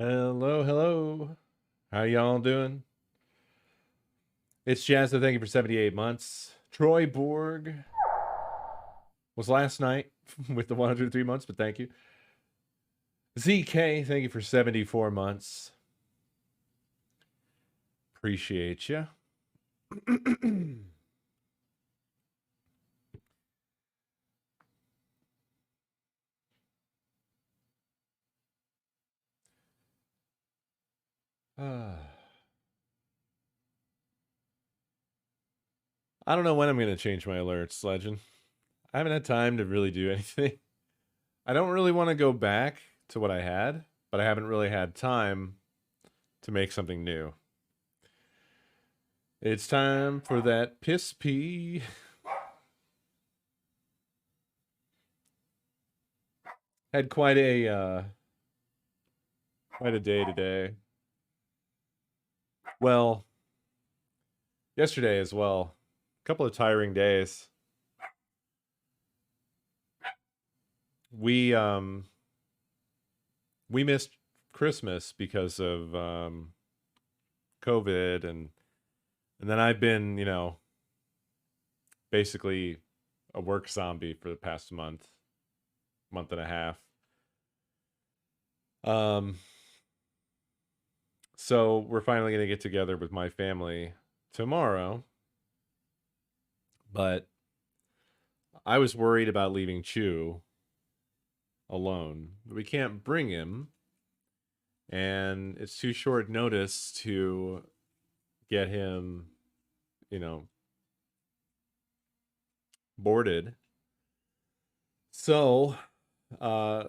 Hello, hello. How y'all doing? It's Jazza. Thank you for 78 months. Troy Borg was last night with the 103 months, but thank you. ZK, thank you for 74 months. Appreciate you. I don't know when I'm going to change my alerts, Legend. I haven't had time to really do anything. I don't really want to go back to what I had, but I haven't really had time to make something new. It's time for that PSP. Had quite a day today. Well, yesterday as well. A couple of tiring days. We we missed Christmas because of COVID and then I've been, basically a work zombie for the past month and a half. Um so we're finally going to get together with my family tomorrow, but I was worried about leaving Chew alone. We can't bring him, and it's too short notice to get him, you know, boarded. So, uh,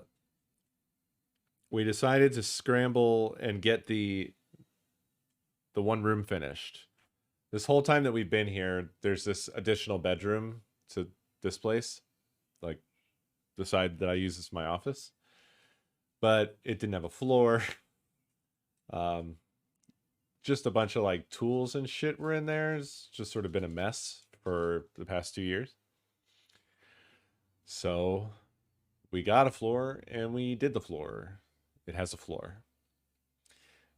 we decided to scramble and get the one room finished. This whole time that we've been here, there's this additional bedroom to this place, like the side that I use as my office, but it didn't have a floor. Um, just a bunch of like tools and shit were in there. It's just sort of been a mess for the past 2 years. So we got a floor and we did the floor. It has a floor.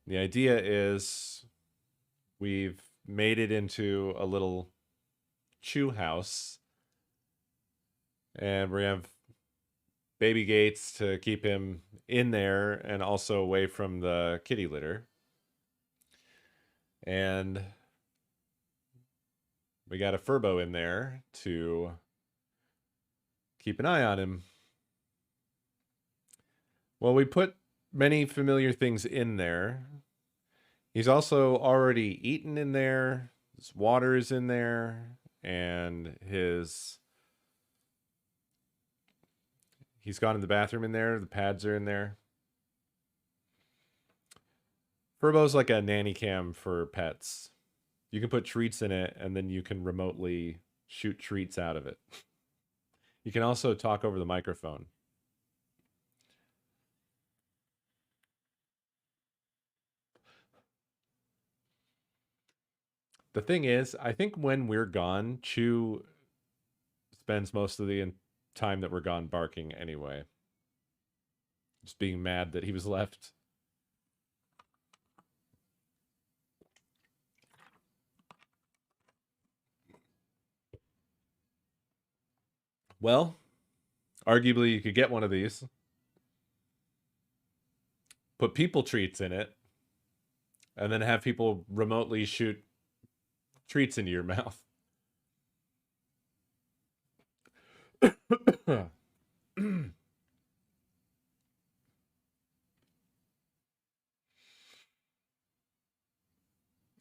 The idea is we've made it into a little chew house, and we have baby gates to keep him in there and also away from the kitty litter. And we got a Furbo in there to keep an eye on him. Well, we put many familiar things in there. He's also already eaten in there. His water is in there, and he's gone to the bathroom in there. The pads are in there. Furbo's like a nanny cam for pets. You can put treats in it, and then you can remotely shoot treats out of it. You can also talk over the microphone. The thing is, I think when we're gone, Chew spends most of the time that we're gone barking anyway. Just being mad that he was left. Well, arguably you could get one of these, put people treats in it, and then have people remotely shoot treats into your mouth.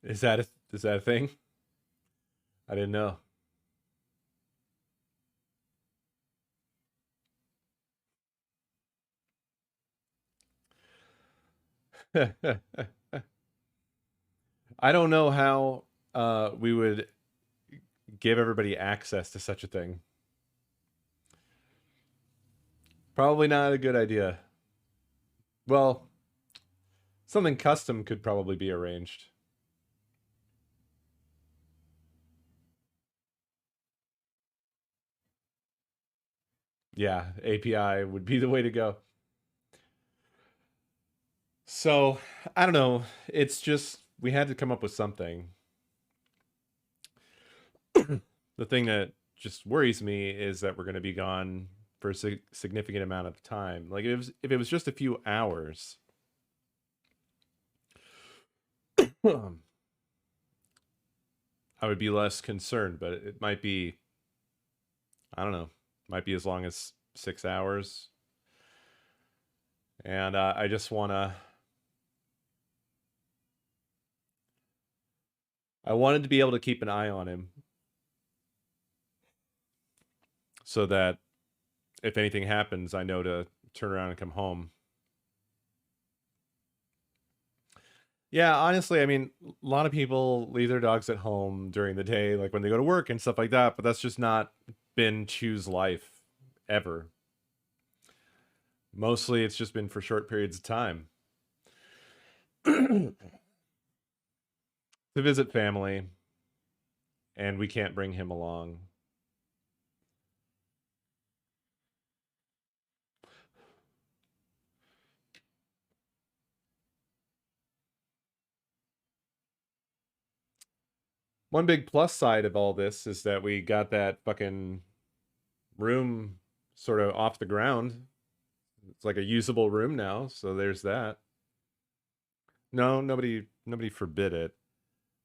Is that a thing? I didn't know. I don't know how we would give everybody access to such a thing. Probably not a good idea. Well, something custom could probably be arranged. Yeah, API would be the way to go. So, I don't know. It's just we had to come up with something. The thing that just worries me is that we're going to be gone for a significant amount of time. Like if it was just a few hours, I would be less concerned, but it might be, I don't know, might be as long as 6 hours. And I just want to, I wanted to be able to keep an eye on him so that if anything happens, I know to turn around and come home. Yeah, honestly, I mean, a lot of people leave their dogs at home during the day, like when they go to work and stuff like that, but that's just not been Chew's life ever. Mostly it's just been for short periods of time. To visit family, and we can't bring him along. One big plus side of all this is that we got that fucking room sort of off the ground. It's like a usable room now, so there's that. No, nobody forbid it.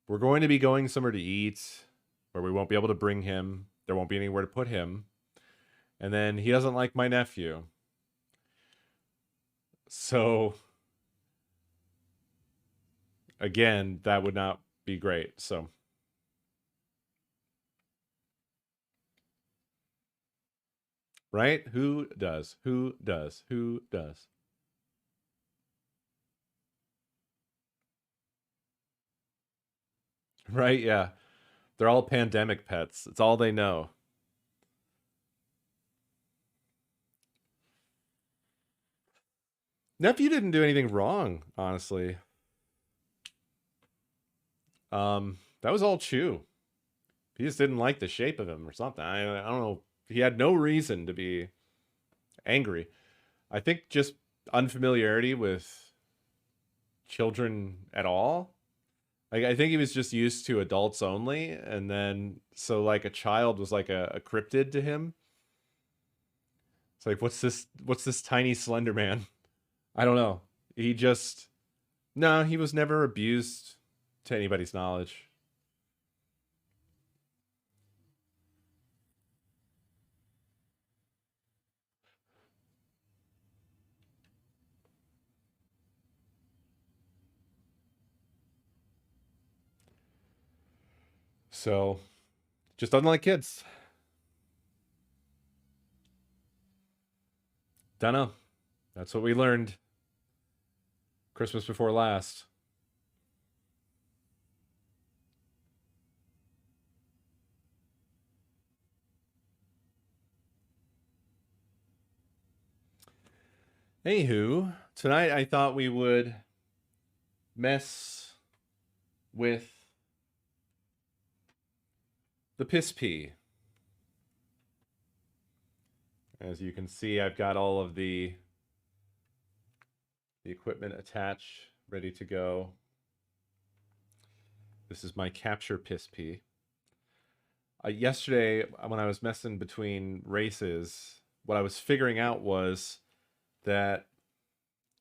We're going to be going somewhere to eat where we won't be able to bring him. There won't be anywhere to put him. And then he doesn't like my nephew. So again, that would not be great. So right? Who does? Who does? Who does? Right? Yeah. They're all pandemic pets. It's all they know. Nephew didn't do anything wrong, honestly. That was all Chew. He just didn't like the shape of him or something. I don't know. He had no reason to be angry. I think just unfamiliarity with children at all. Like I think he was just used to adults only, and then so like a child was like a cryptid to him. It's like what's this? What's this tiny slender man? I don't know. He just no. He was never abused to anybody's knowledge. So just doesn't like kids. Don't know. That's what we learned Christmas before last. Anywho, tonight I thought we would mess with the PSP. As you can see, I've got all of the equipment attached, ready to go. This is my capture PSP. Yesterday, when I was messing between races, what I was figuring out was that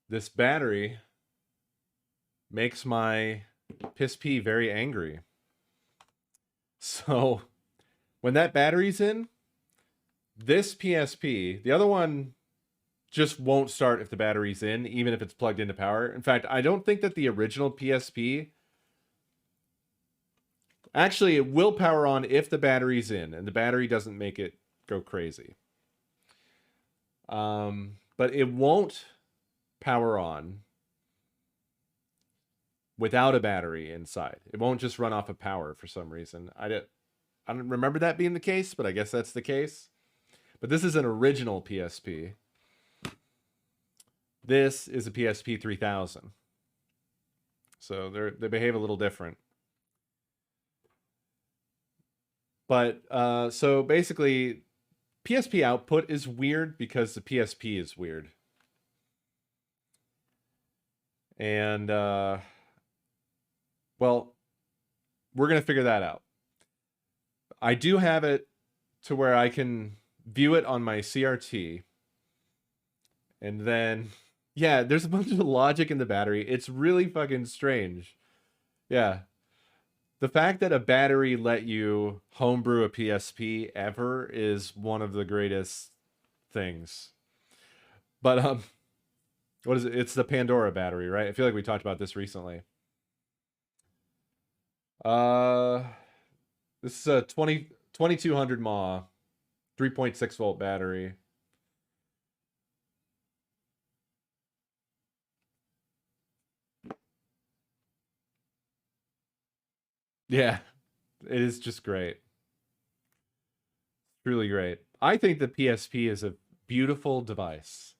this battery makes my PSP very angry. So when that battery's in, this PSP, the other one just won't start if the battery's in, even if it's plugged into power. In fact, I don't think that the original PSP actually it will power on if the battery's in, and the battery doesn't make it go crazy. But it won't power on without a battery inside. It won't just run off of power for some reason. I don't remember that being the case, but I guess that's the case. But this is an original PSP. This is a PSP 3000. So they behave a little different. But so basically, PSP output is weird because the PSP is weird. And well, we're gonna figure that out. I do have it to where I can view it on my CRT, and then yeah, there's a bunch of logic in the battery. It's really fucking strange. Yeah. The fact that a battery let you homebrew a PSP ever is one of the greatest things. But what is it? It's the Pandora battery, right? I feel like we talked about this recently. Uh this is a 2200 mAh 3.6 volt battery. Yeah, it is just great. Truly great. I think the PSP is a beautiful device.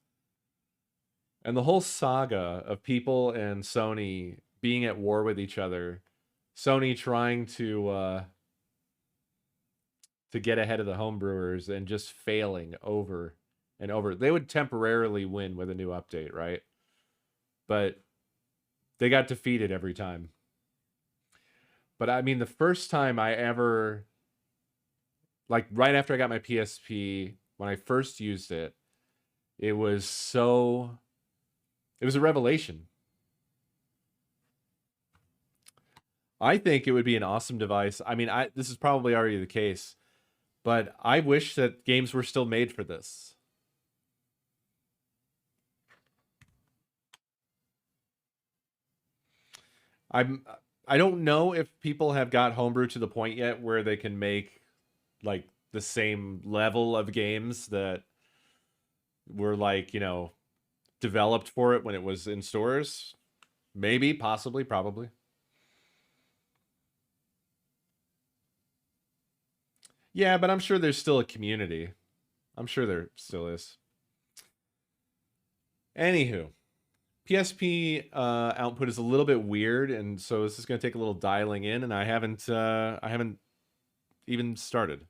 And the whole saga of people and Sony being at war with each other, Sony trying to get ahead of the homebrewers and just failing over and over. They would temporarily win with a new update, right? But they got defeated every time. But I mean, the first time I ever, like right after I got my PSP, when I first used it, it was so, it was a revelation. I think it would be an awesome device. I mean, this is probably already the case, but I wish that games were still made for this. I'm I don't know if people have got homebrew to the point yet where they can make like the same level of games that were like, developed for it when it was in stores. Maybe, possibly, probably. Yeah, but I'm sure there's still a community. I'm sure there still is. Anywho, PSP output is a little bit weird, and so this is going to take a little dialing in, and I haven't even started.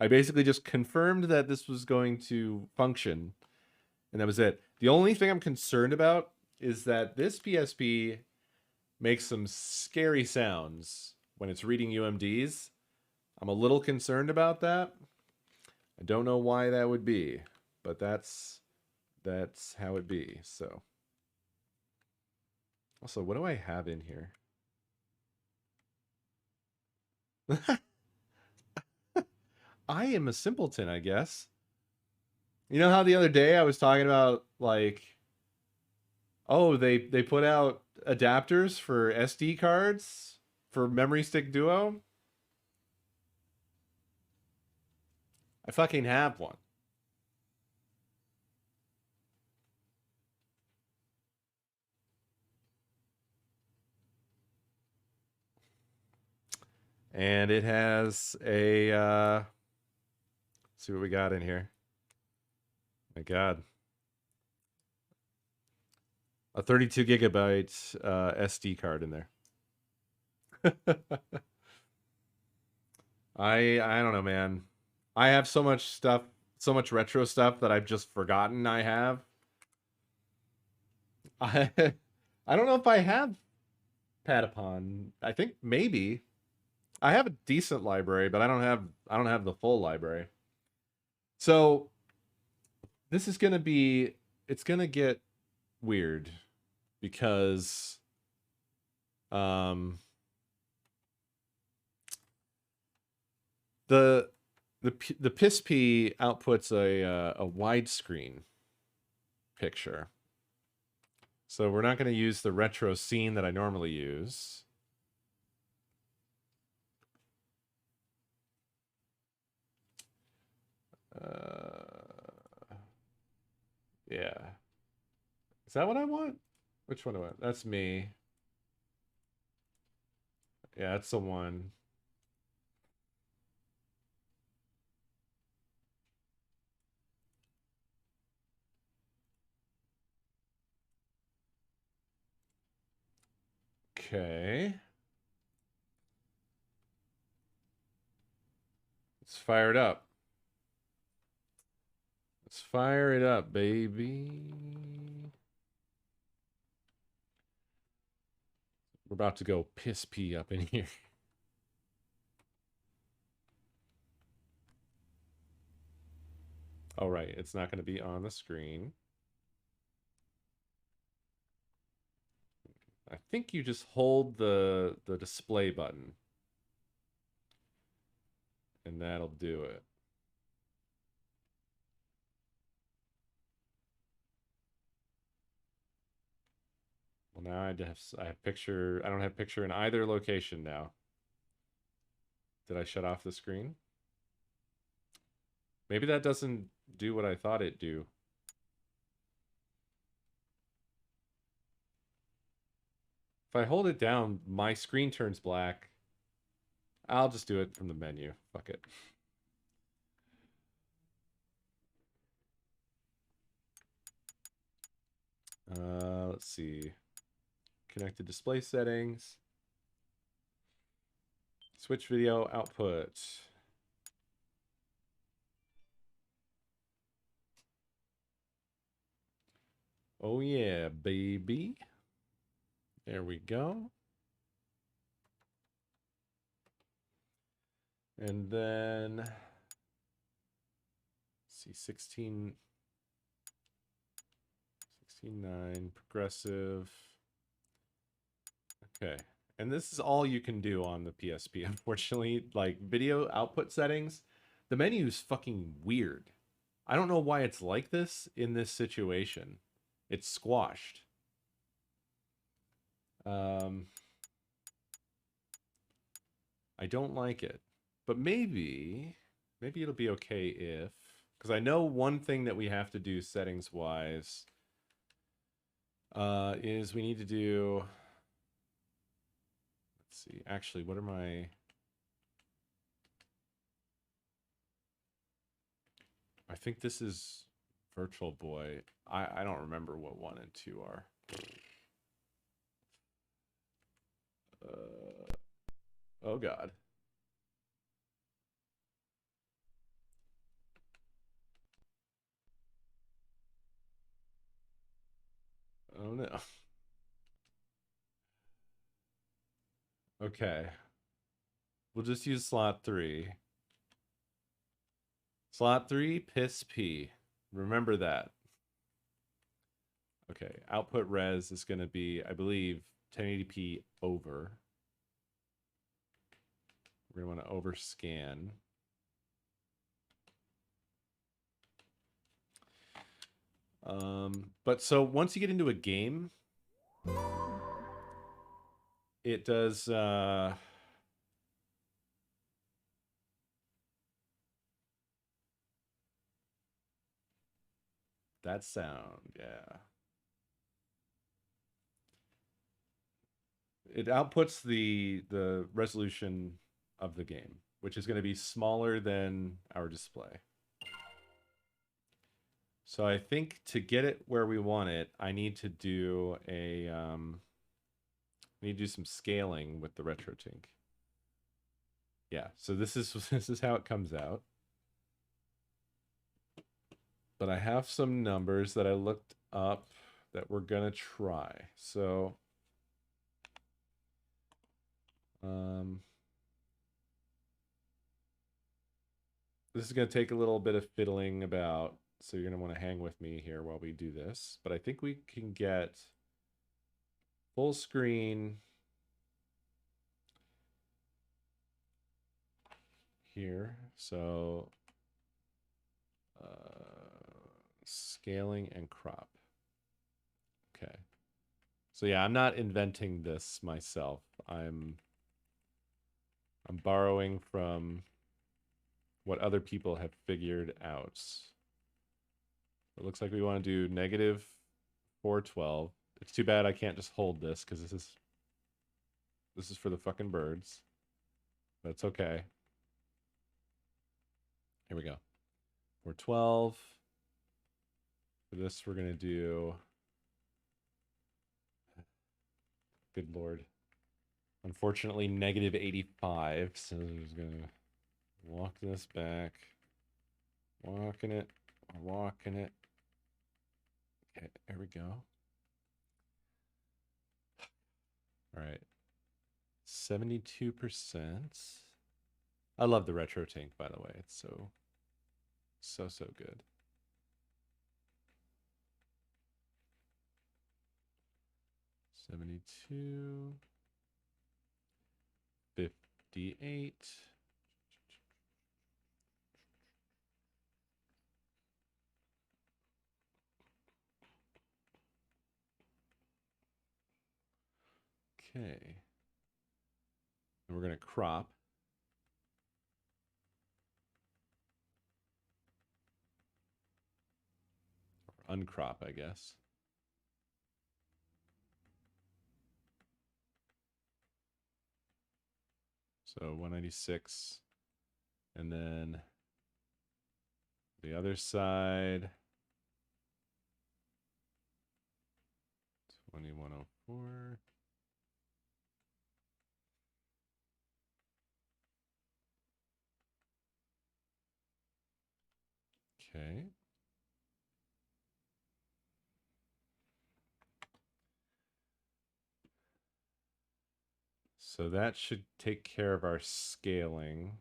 I basically just confirmed that this was going to function, and that was it. The only thing I'm concerned about is that this PSP makes some scary sounds when it's reading UMDs. I'm a little concerned about that. I don't know why that would be, but that's how it be. So, also, what do I have in here? I am a simpleton, I guess. You know how the other day I was talking about like, oh, they put out adapters for SD cards for Memory Stick Duo? I fucking have one. And it has a let's see what we got in here. My God. A 32 gigabyte SD card in there. I don't know, man. I have so much stuff, so much retro stuff that I've just forgotten I have. I I don't know if I have Patapon. I think maybe. I have a decent library, but I don't have the full library. So this is gonna be it's gonna get weird because um the the PSP outputs a widescreen picture. So we're not going to use the retro scene that I normally use. Yeah. Is that what I want? Which one do I want? That's me. Yeah, that's the one. Okay. Let's fire it up. Let's fire it up, baby. We're about to go piss pee up in here. All right, it's not going to be on the screen. I think you just hold the display button. And that'll do it. Well, now I have picture. I don't have picture in either location now. Did I shut off the screen? Maybe that doesn't do what I thought it'd do. If I hold it down, my screen turns black. I'll just do it from the menu. Fuck it. Let's see. Connected display settings. Switch video output. Oh yeah, baby. There we go. And then, let's see, 16:9 progressive. Okay. And this is all you can do on the PSP, unfortunately. Like, video output settings, the menu is fucking weird. I don't know why it's like this in this situation. It's squashed. I don't like it. But maybe it'll be okay if... Because I know one thing that we have to do settings-wise is we need to do... Let's see. Actually, what are my... I think this is Virtual Boy. I don't remember what 1 and 2 are. Oh God. Oh no. Okay. We'll just use slot 3. Slot 3, piss P. Remember that. Okay, output res is going to be, I believe, 1080p over. We're going to want to overscan. But so once you get into a game, it does... that sound, yeah. It outputs the resolution of the game, which is going to be smaller than our display. So I think to get it where we want it, I need to do a some scaling with the RetroTink. Yeah, so this is how it comes out. But I have some numbers that I looked up that we're gonna try. So this is gonna take a little bit of fiddling about, so you're gonna want to hang with me here while we do this. But I think we can get full screen here. So scaling and crop. Okay. So yeah, I'm not inventing this myself. I'm borrowing from what other people have figured out. It looks like we want to do negative 412. It's too bad I can't just hold this because this is for the fucking birds. That's okay. Here we go. 412. For this, we're going to do... Good Lord. Unfortunately, negative 85. So I'm just going to walk this back. Walking it. Walking it. Okay, there we go. All right. 72%. I love the retro tank, by the way. It's so good. $72, $58. Okay. And we're going to crop. Or uncrop, I guess. So 196. And then the other side, 2104. Okay. So that should take care of our scaling.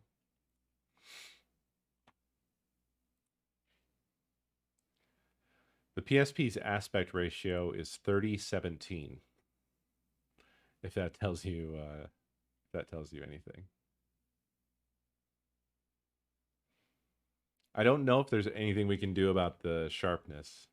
The PSP's aspect ratio is 30:17. If that tells you anything. I don't know if there's anything we can do about the sharpness.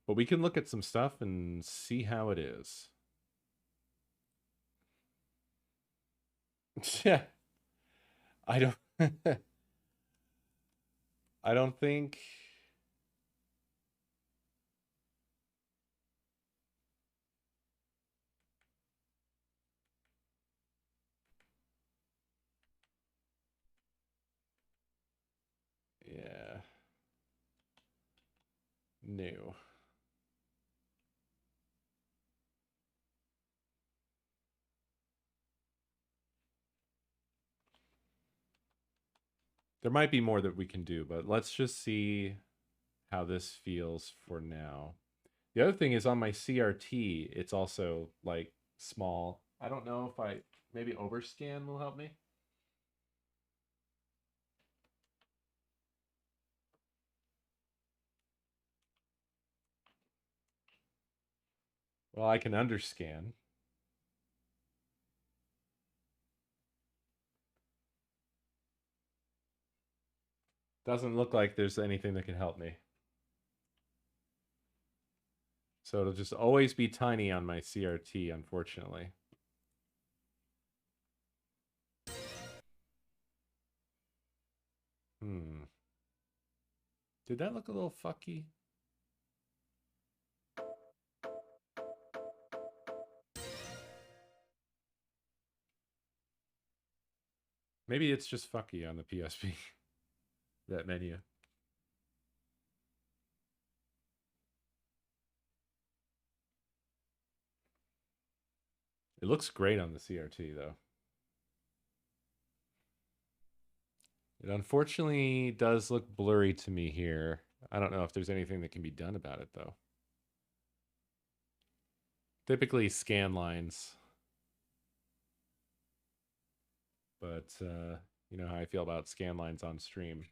But we can look at some stuff and see how it is. Yeah. I don't I don't think yeah. No. There might be more that we can do, but let's just see how this feels for now. The other thing is on my CRT, it's also like small. I don't know if maybe overscan will help me. Well, I can underscan. Doesn't look like there's anything that can help me. So it'll just always be tiny on my CRT, unfortunately. Did that look a little fucky? Maybe it's just fucky on the PSP. That menu. It looks great on the CRT, though. It unfortunately does look blurry to me here. I don't know if there's anything that can be done about it, though. Typically scan lines. But you know how I feel about scan lines on stream.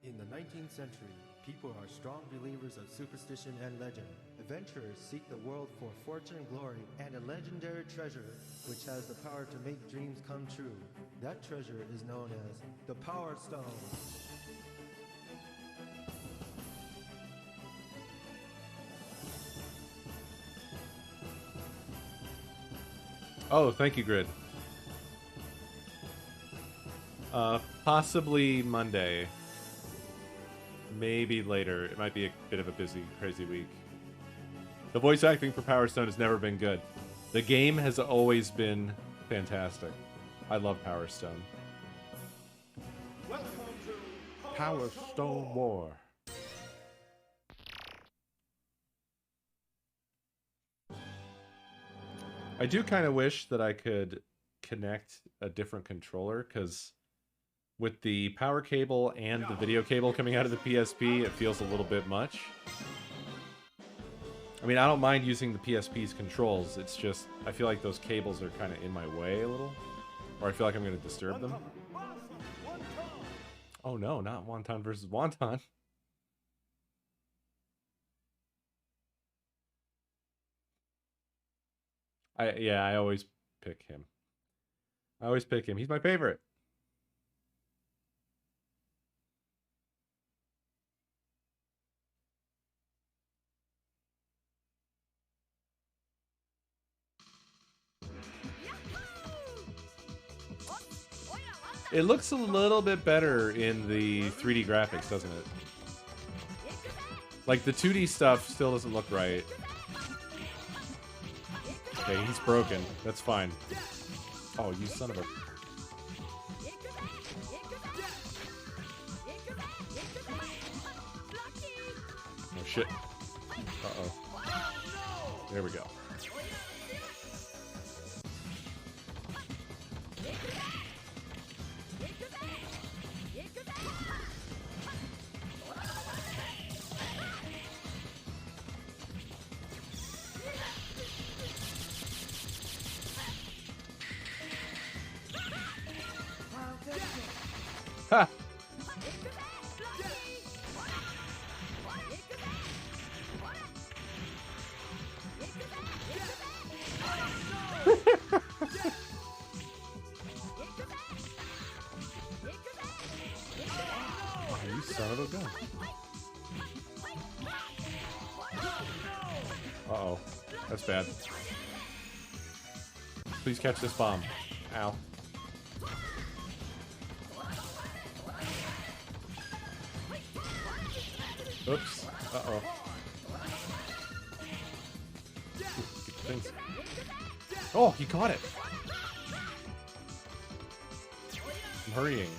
In the 19th century, people are strong believers of superstition and legend. Adventurers seek the world for fortune, glory, and a legendary treasure which has the power to make dreams come true. That treasure is known as the Power Stone. Oh, thank you, Grid. Possibly Monday. Maybe later. It might be a bit of a busy, crazy week. The voice acting for Power Stone has never been good. The game has always been fantastic. I love Power Stone. Power Stone War. I do kind of wish that I could connect a different controller, because with the power cable and the video cable coming out of the PSP, it feels a little bit much. I mean, I don't mind using the PSP's controls. It's just, I feel like those cables are kind of in my way a little. Or I feel like I'm going to disturb them. Oh no, not Wonton versus Wonton. I always pick him. I always pick him. He's my favorite. It looks a little bit better in the 3D graphics, doesn't it? Like, the 2D stuff still doesn't look right. Okay, he's broken. That's fine. Oh, you son of a... Oh, shit. Uh-oh. There we go. Ha! Oh, you son of a gun. Uh-oh. That's bad. Please catch this bomb. Ow. Oops. Uh-oh. Things. Oh, he caught it. I'm hurrying.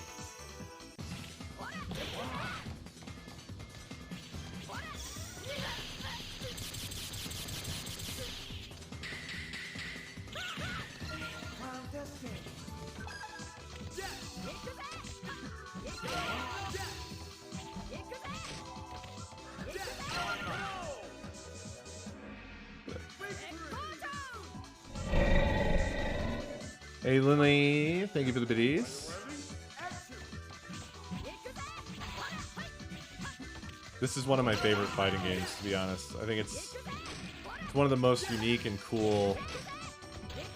Hey, Lily, thank you for the biddies. This is one of my favorite fighting games, to be honest. I think it's one of the most unique and cool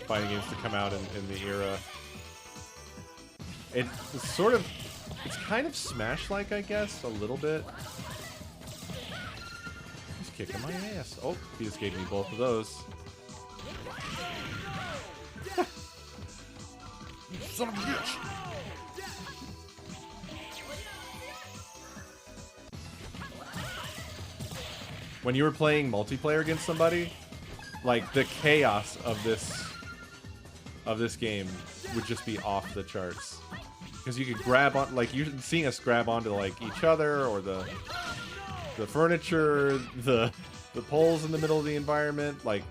fighting games to come out in the era. It's sort of, it's kind of Smash-like, I guess, a little bit. He's kicking my ass. Oh, he just gave me both of those. Son of a bitch! When you were playing multiplayer against somebody, like, the chaos of this game would just be off the charts. Because you could grab on, like, you're seeing us grab onto, like, each other, or the furniture, the poles in the middle of the environment. Like,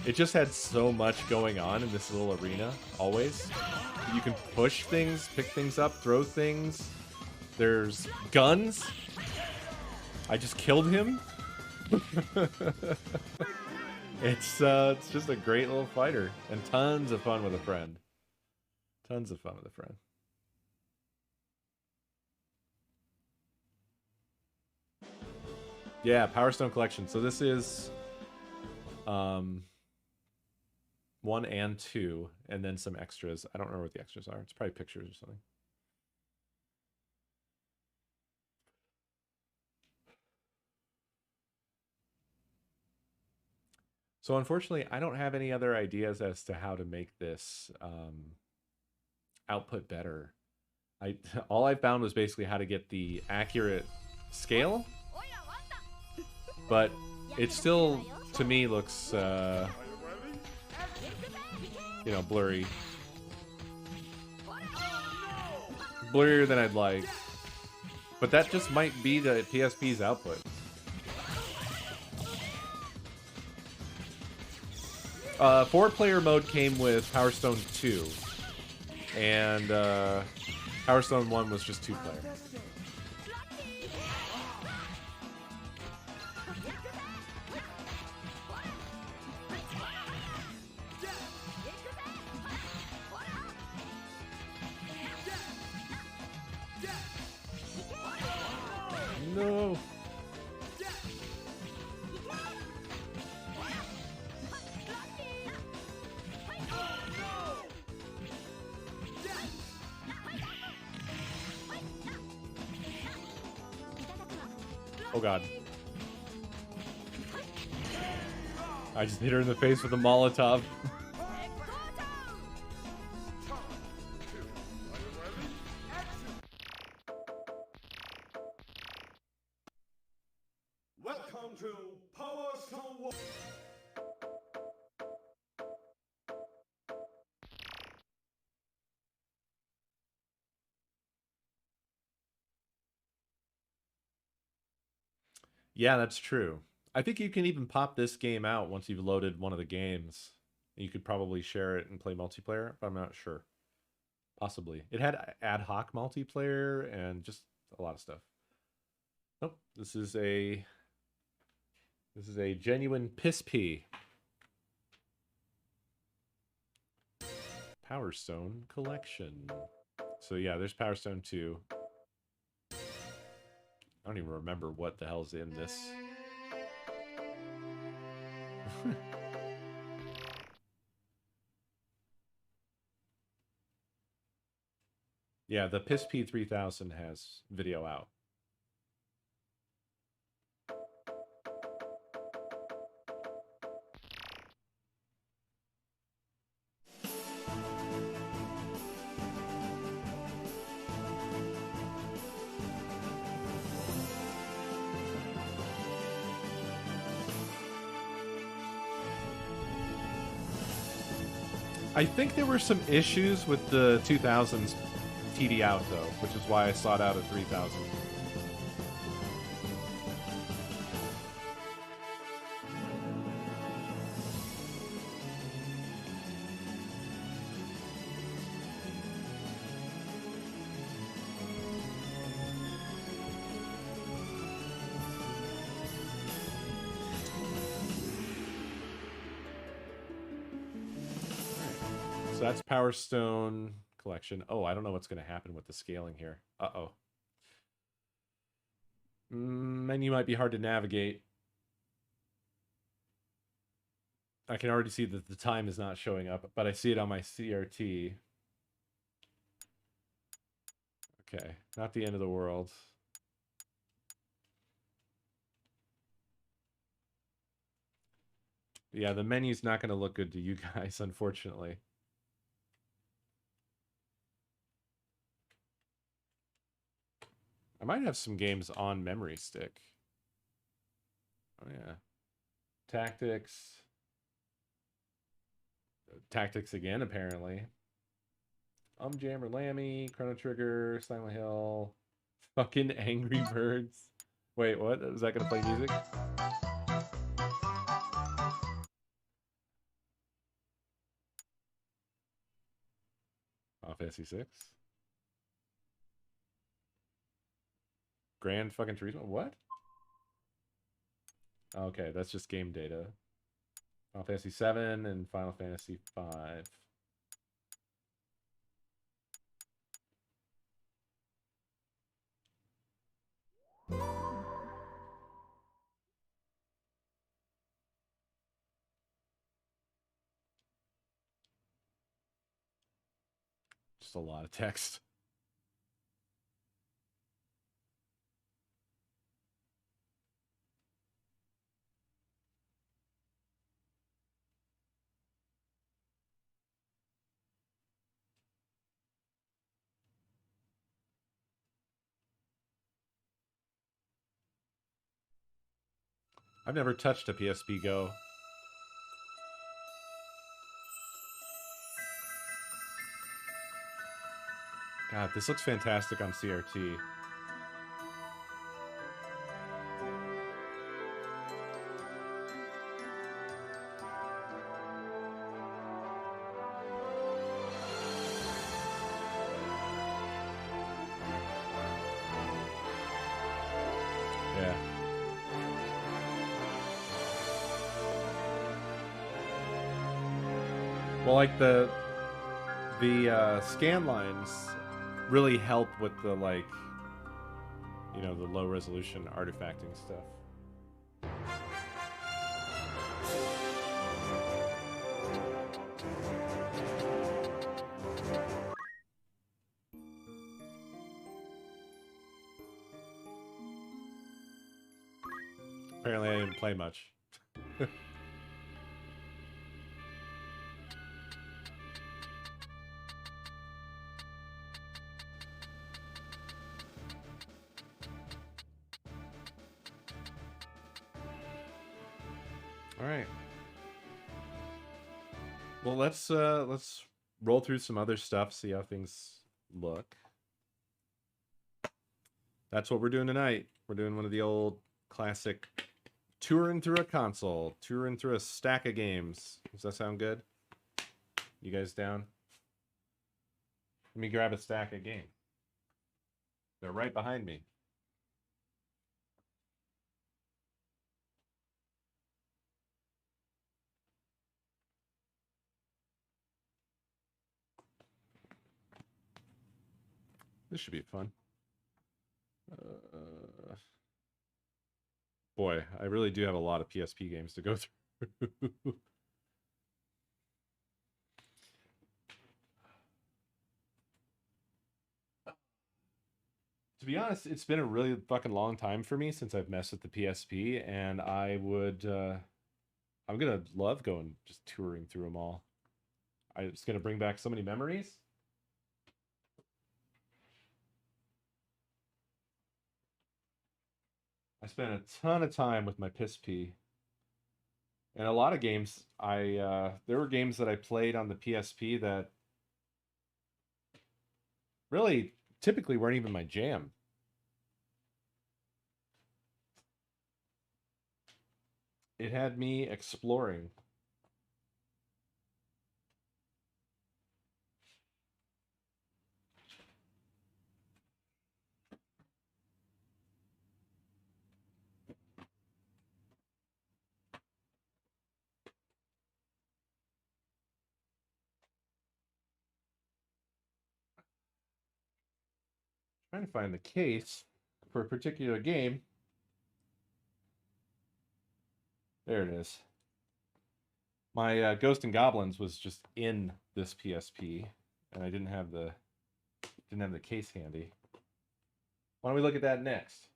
it just had so much going on in this little arena, always. You can push things, pick things up, throw things. There's guns. I just killed him. It's just a great little fighter, and tons of fun with a friend. Tons of fun with a friend. Yeah, Power Stone Collection. So this is 1 and 2, and then some extras. I don't remember what the extras are. It's probably pictures or something. So unfortunately, I don't have any other ideas as to how to make this output better. All I found was basically how to get the accurate scale, but it still, to me, looks you know, blurry. Blurrier than I'd like. But that just might be the PSP's output. Four-player mode came with Power Stone 2. And Power Stone 1 was just two-player. No. Oh god. I just hit her in the face with a Molotov. Welcome to Power Stone War. Yeah, that's true. I think you can even pop this game out once you've loaded one of the games. You could probably share it and play multiplayer, but I'm not sure. Possibly. It had ad hoc multiplayer and just a lot of stuff. Nope. This is a genuine PSP. Power Stone collection. So yeah, there's Power Stone 2. I don't even remember what the hell's in this. Yeah, the PSP 3000 has video out. I think there were some issues with the 2000s TD out, though, which is why I sought out a 3000. So that's Power Stone collection. Oh, I don't know what's going to happen with the scaling here. Uh-oh. Menu might be hard to navigate. I can already see that the time is not showing up, but I see it on my CRT. Okay, not the end of the world. Yeah, the menu's not going to look good to you guys, unfortunately. I might have some games on memory stick. Oh, yeah. Tactics. Tactics again, apparently. Jammer Lammy, Chrono Trigger, Silent Hill, fucking Angry Birds. Wait, what? Was that gonna play music? Final Fantasy 6. Grand fucking Turismo. What? Okay, that's just game data. Final Fantasy 7 and Final Fantasy 5. Just a lot of text. I've never touched a PSP Go. God, this looks fantastic on CRT. Yeah. Well, like the scan lines really help with the, like, you know, the low resolution artifacting stuff. Apparently I didn't play much. All right. Well, let's roll through some other stuff, see how things look. That's what we're doing tonight. We're doing one of the old classic touring through a console, touring through a stack of games. Does that sound good? You guys down? Let me grab a stack of games. They're right behind me. This should be fun. Boy, I really do have a lot of PSP games to go through. To be honest, it's been a really fucking long time for me since I've messed with the PSP, and I would, I'm gonna love going just touring through them all. It's gonna bring back so many memories. I spent a ton of time with my PSP, and a lot of games. There were games that I played on the PSP that really typically weren't even my jam. It had me exploring. Trying to find the case for a particular game. There it is. My Ghost and Goblins was just in this PSP, and I didn't have the case handy. Why don't we look at that next?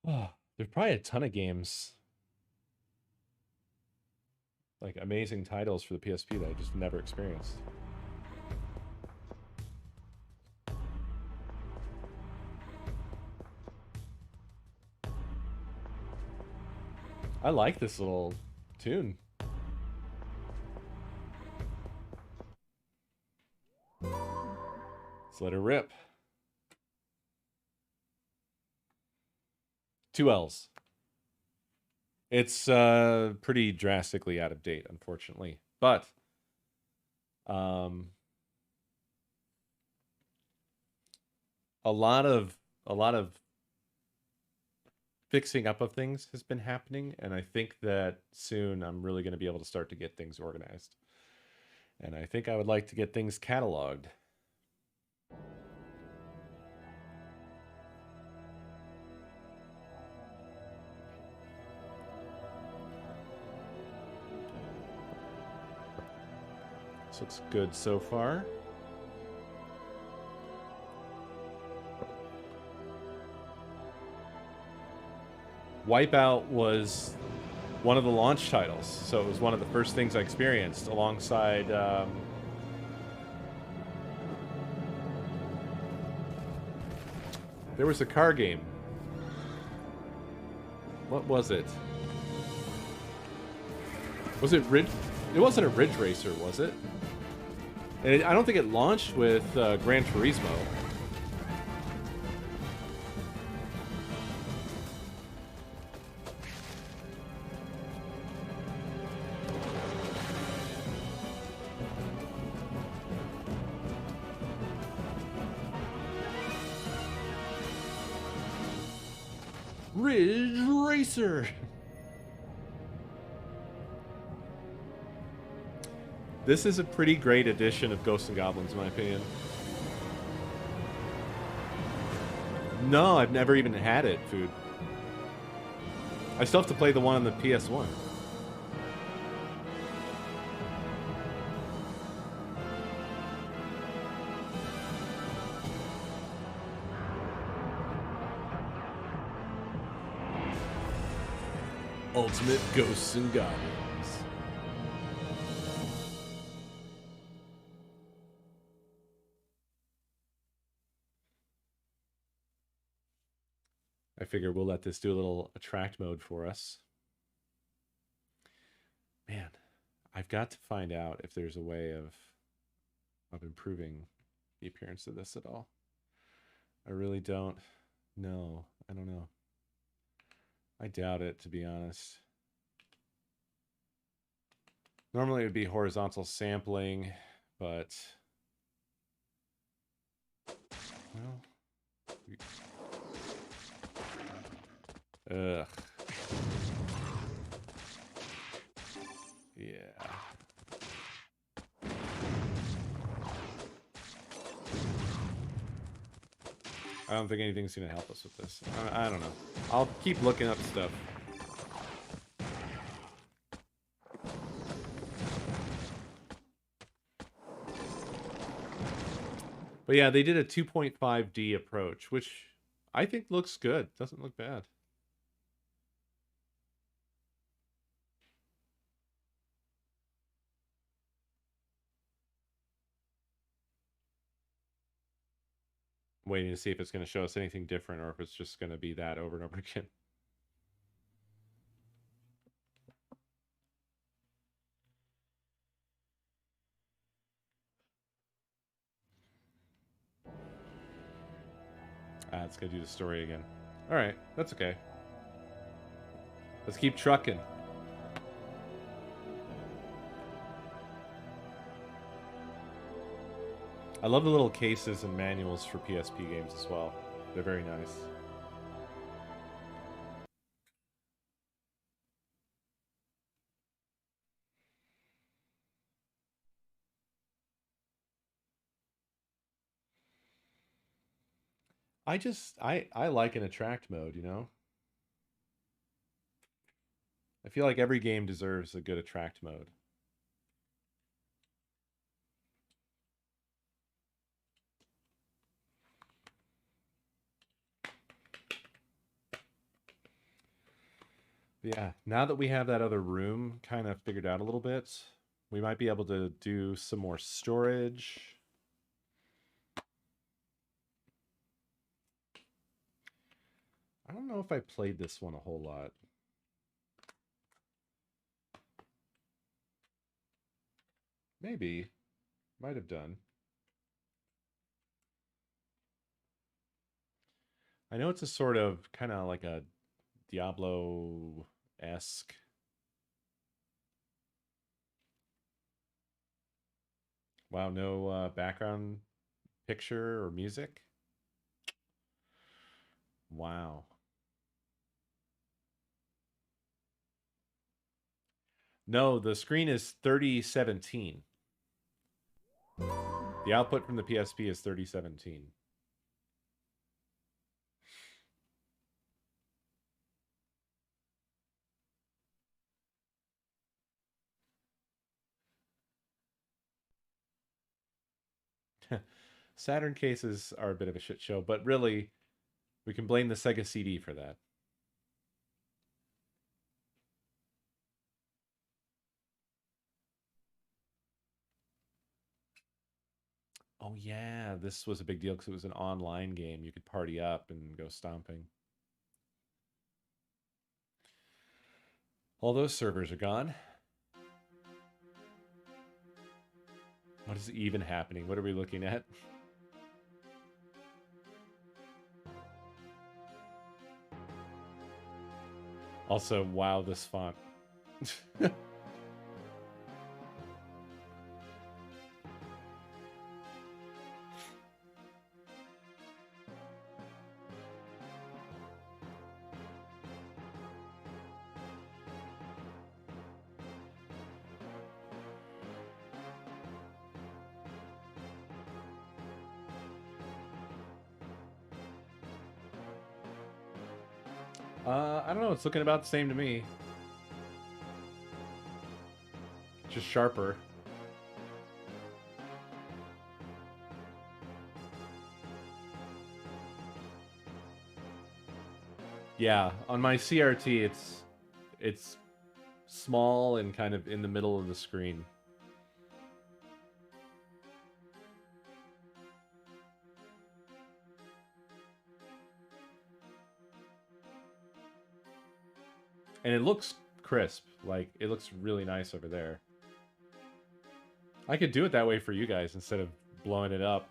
Oh, there's probably a ton of games, like amazing titles for the PSP that I just never experienced. I like this little tune. Let's let her rip. 2 L's. It's pretty drastically out of date, unfortunately. But a lot of fixing up of things has been happening, and I think that soon I'm really going to be able to start to get things organized. And I think I would like to get things cataloged. This looks good so far. Wipeout was one of the launch titles, so it was one of the first things I experienced alongside There was a car game. What was it? Was it Ridge? It wasn't a Ridge Racer, was it? And I don't think it launched with Gran Turismo. Ridge Racer. This is a pretty great edition of Ghosts and Goblins, in my opinion. No, I've never even had it, Food. I still have to play the one on the PS1. Ultimate Ghosts and Goblins. I figure we'll let this do a little attract mode for us. Man, I've got to find out if there's a way of improving the appearance of this at all. I really don't know. I don't know. I doubt it, to be honest. Normally it would be horizontal sampling, but well, ugh. Yeah. I don't think anything's going to help us with this. I don't know. I'll keep looking up stuff. But yeah, they did a 2.5D approach, which I think looks good. Doesn't look bad. Waiting to see if it's going to show us anything different or if it's just going to be that over and over again. Ah, it's going to do the story again. All right, that's okay. Let's keep trucking. I love the little cases and manuals for PSP games as well. They're very nice. I like an attract mode, you know? I feel like every game deserves a good attract mode. But yeah, now that we have that other room kind of figured out a little bit, we might be able to do some more storage. I don't know if I played this one a whole lot. Maybe. Might have done. I know it's a sort of kind of like a Diablo-esque. Wow, no background picture or music? Wow. No, the screen is 3017. The output from the PSP is 3017. Saturn cases are a bit of a shit show, but really, we can blame the Sega CD for that. Oh yeah, this was a big deal because it was an online game. You could party up and go stomping. All those servers are gone. What is even happening? What are we looking at? Also, wow, this font. I don't know. It's looking about the same to me. Just sharper. Yeah, on my CRT, it's small and kind of in the middle of the screen. And it looks crisp. Like, it looks really nice over there. I could do it that way for you guys instead of blowing it up.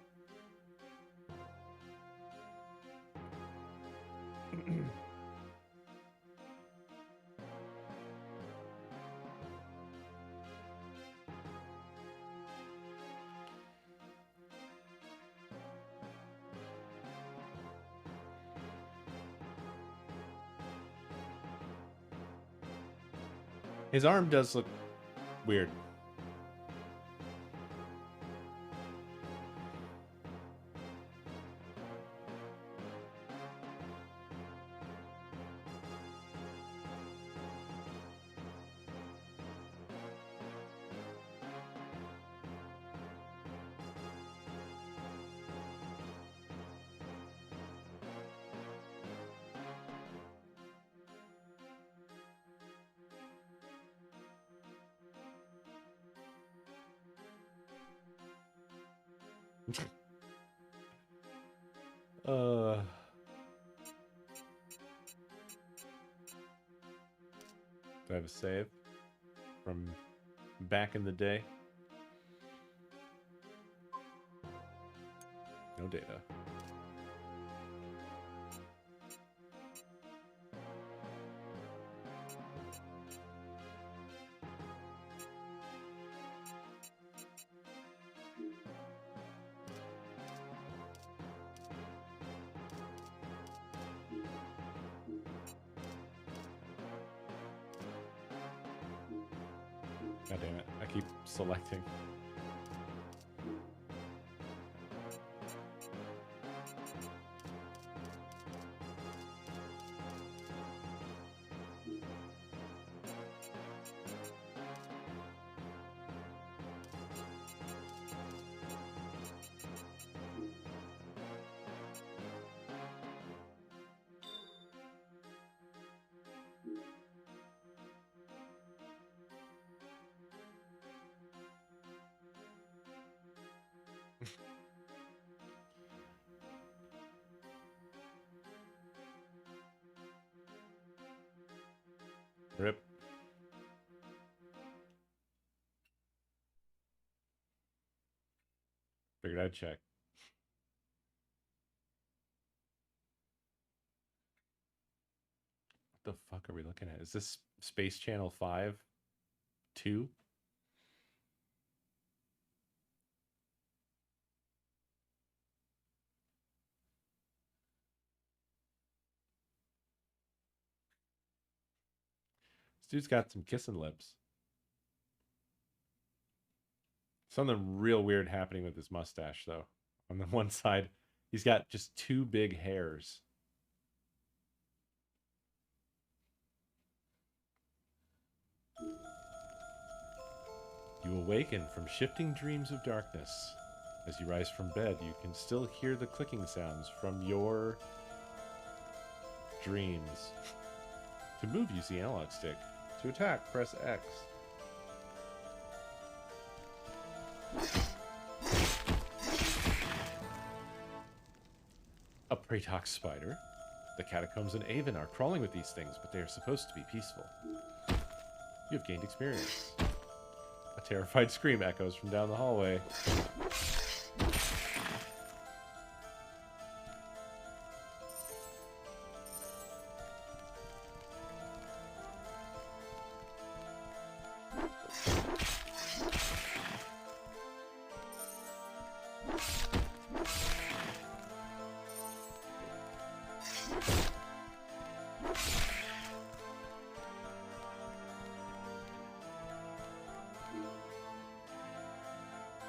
His arm does look weird. Uh, do I have a save from back in the day? No data. God damn it, I keep selecting. Rip. Figured I'd check. What the fuck are we looking at? Is this Space Channel 5? 2? This dude's got some kissing lips. Something real weird happening with his mustache, though. On the one side, he's got just two big hairs. You awaken from shifting dreams of darkness. As you rise from bed, you can still hear the clicking sounds from your dreams. To move, use the analog stick. To attack, press X. Pratox spider. The catacombs in Avon are crawling with these things, but they are supposed to be peaceful. You have gained experience. A terrified scream echoes from down the hallway.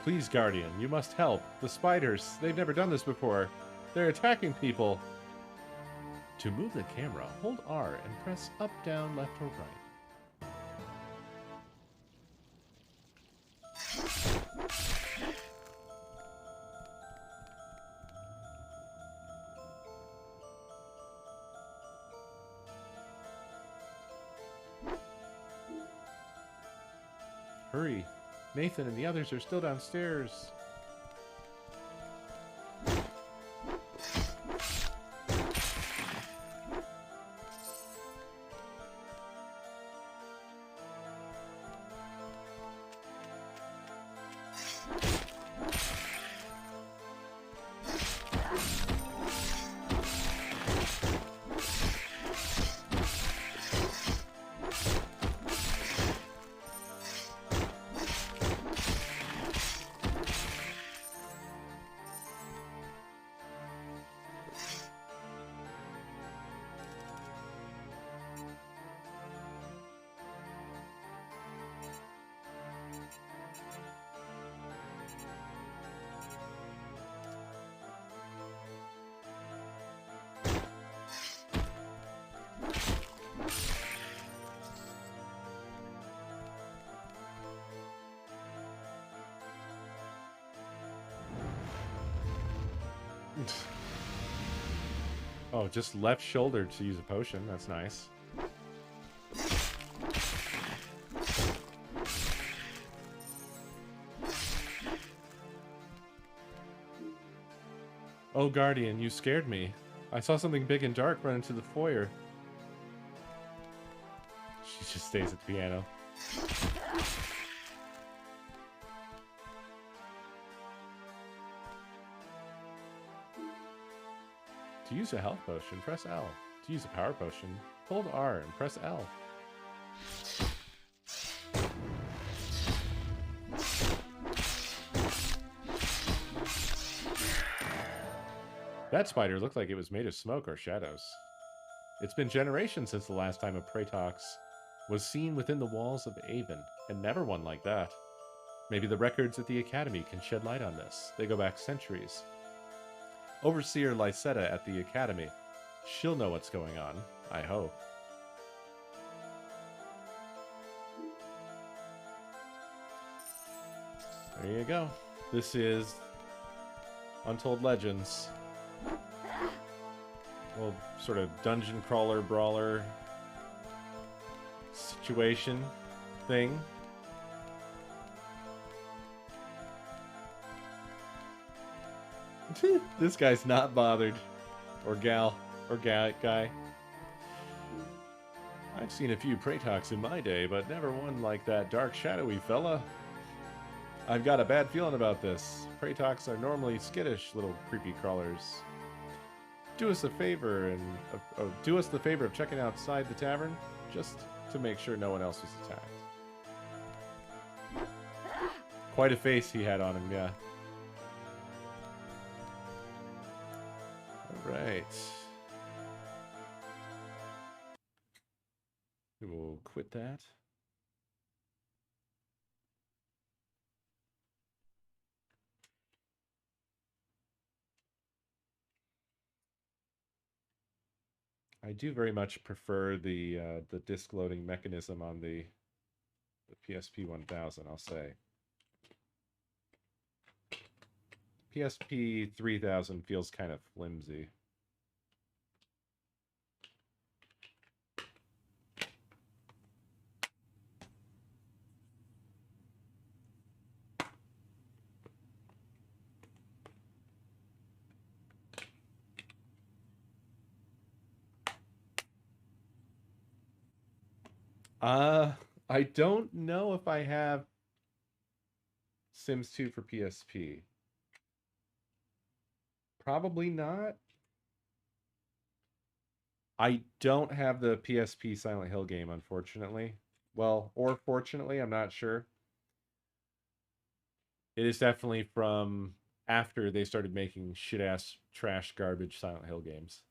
Please, Guardian, you must help. The spiders, they've never done this before. They're attacking people. To move the camera, hold R and press up, down, left, or right. Hurry. Nathan and the others are still downstairs. Oh, just left shoulder to use a potion. That's nice. Oh, Guardian, you scared me. I saw something big and dark run into the foyer. She just stays at the piano. To use a health potion, press L. To use a power potion, hold R and press L. That spider looked like it was made of smoke or shadows. It's been generations since the last time a Pratox was seen within the walls of Avon, and never one like that. Maybe the records at the Academy can shed light on this. They go back centuries. Overseer Lysetta at the Academy. She'll know what's going on, I hope. There you go. This is Untold Legends. Little sort of dungeon crawler brawler situation thing. This guy's not bothered. Or gal. Or guy. I've seen a few Pratox in my day, but never one like that dark, shadowy fella. I've got a bad feeling about this. Pratox are normally skittish little creepy crawlers. Do us a favor and do us the favor of checking outside the tavern, just to make sure no one else was attacked. Quite a face he had on him, yeah. Alright. We will quit that. I do very much prefer the disk loading mechanism on the PSP 1000, I'll say. PSP 3000 feels kind of flimsy. I don't know if I have Sims 2 for PSP. Probably not. I don't have the PSP Silent Hill game, unfortunately. Well, or fortunately, I'm not sure. It is definitely from after they started making shit-ass trash garbage Silent Hill games.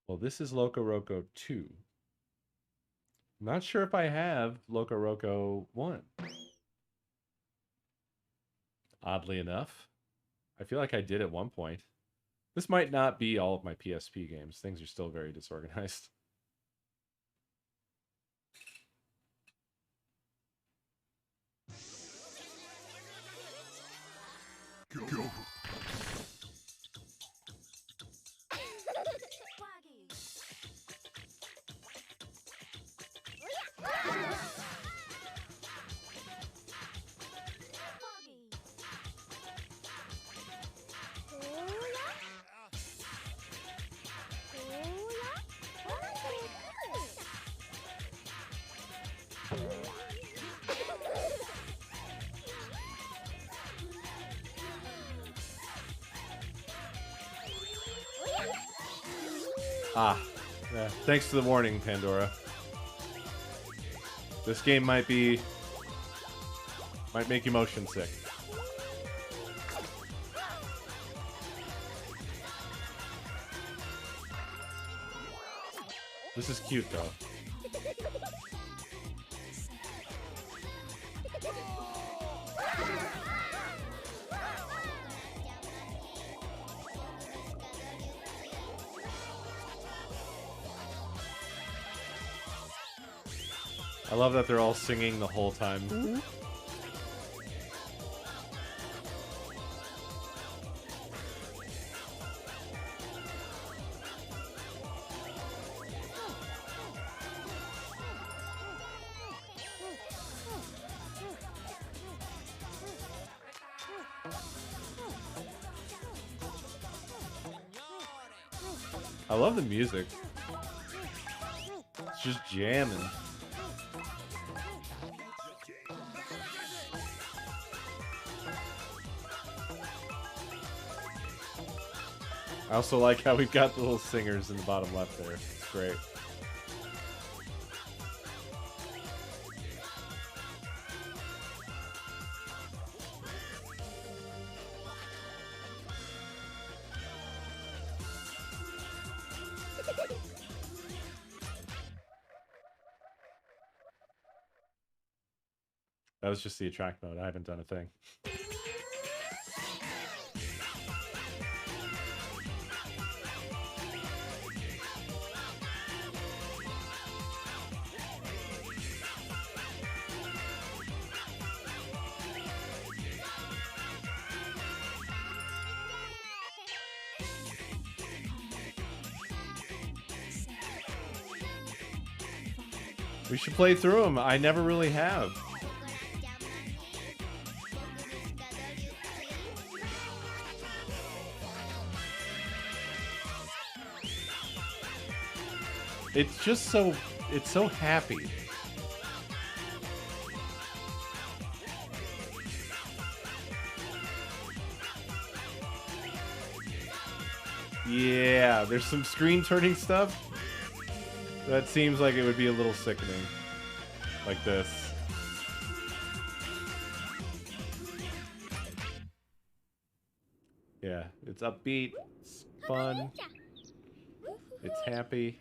Well, this is Loco Roco 2. I'm not sure if I have Loco Roco 1. Oddly enough. I feel like I did at one point. This might not be all of my PSP games. Things are still very disorganized. Go. Ah, yeah. Thanks for the warning, Pandora. This game might make you motion sick. This is cute, though. I love that they're all singing the whole time. I love the music. It's just jamming. I also like how we've got the little singers in the bottom left there. It's great. That was just the attract mode. I haven't done a thing. We should play through them. I never really have. It's just so, it's so happy. Yeah, there's some screen turning stuff that seems like it would be a little sickening. Like this. Yeah, it's upbeat, it's fun, it's happy.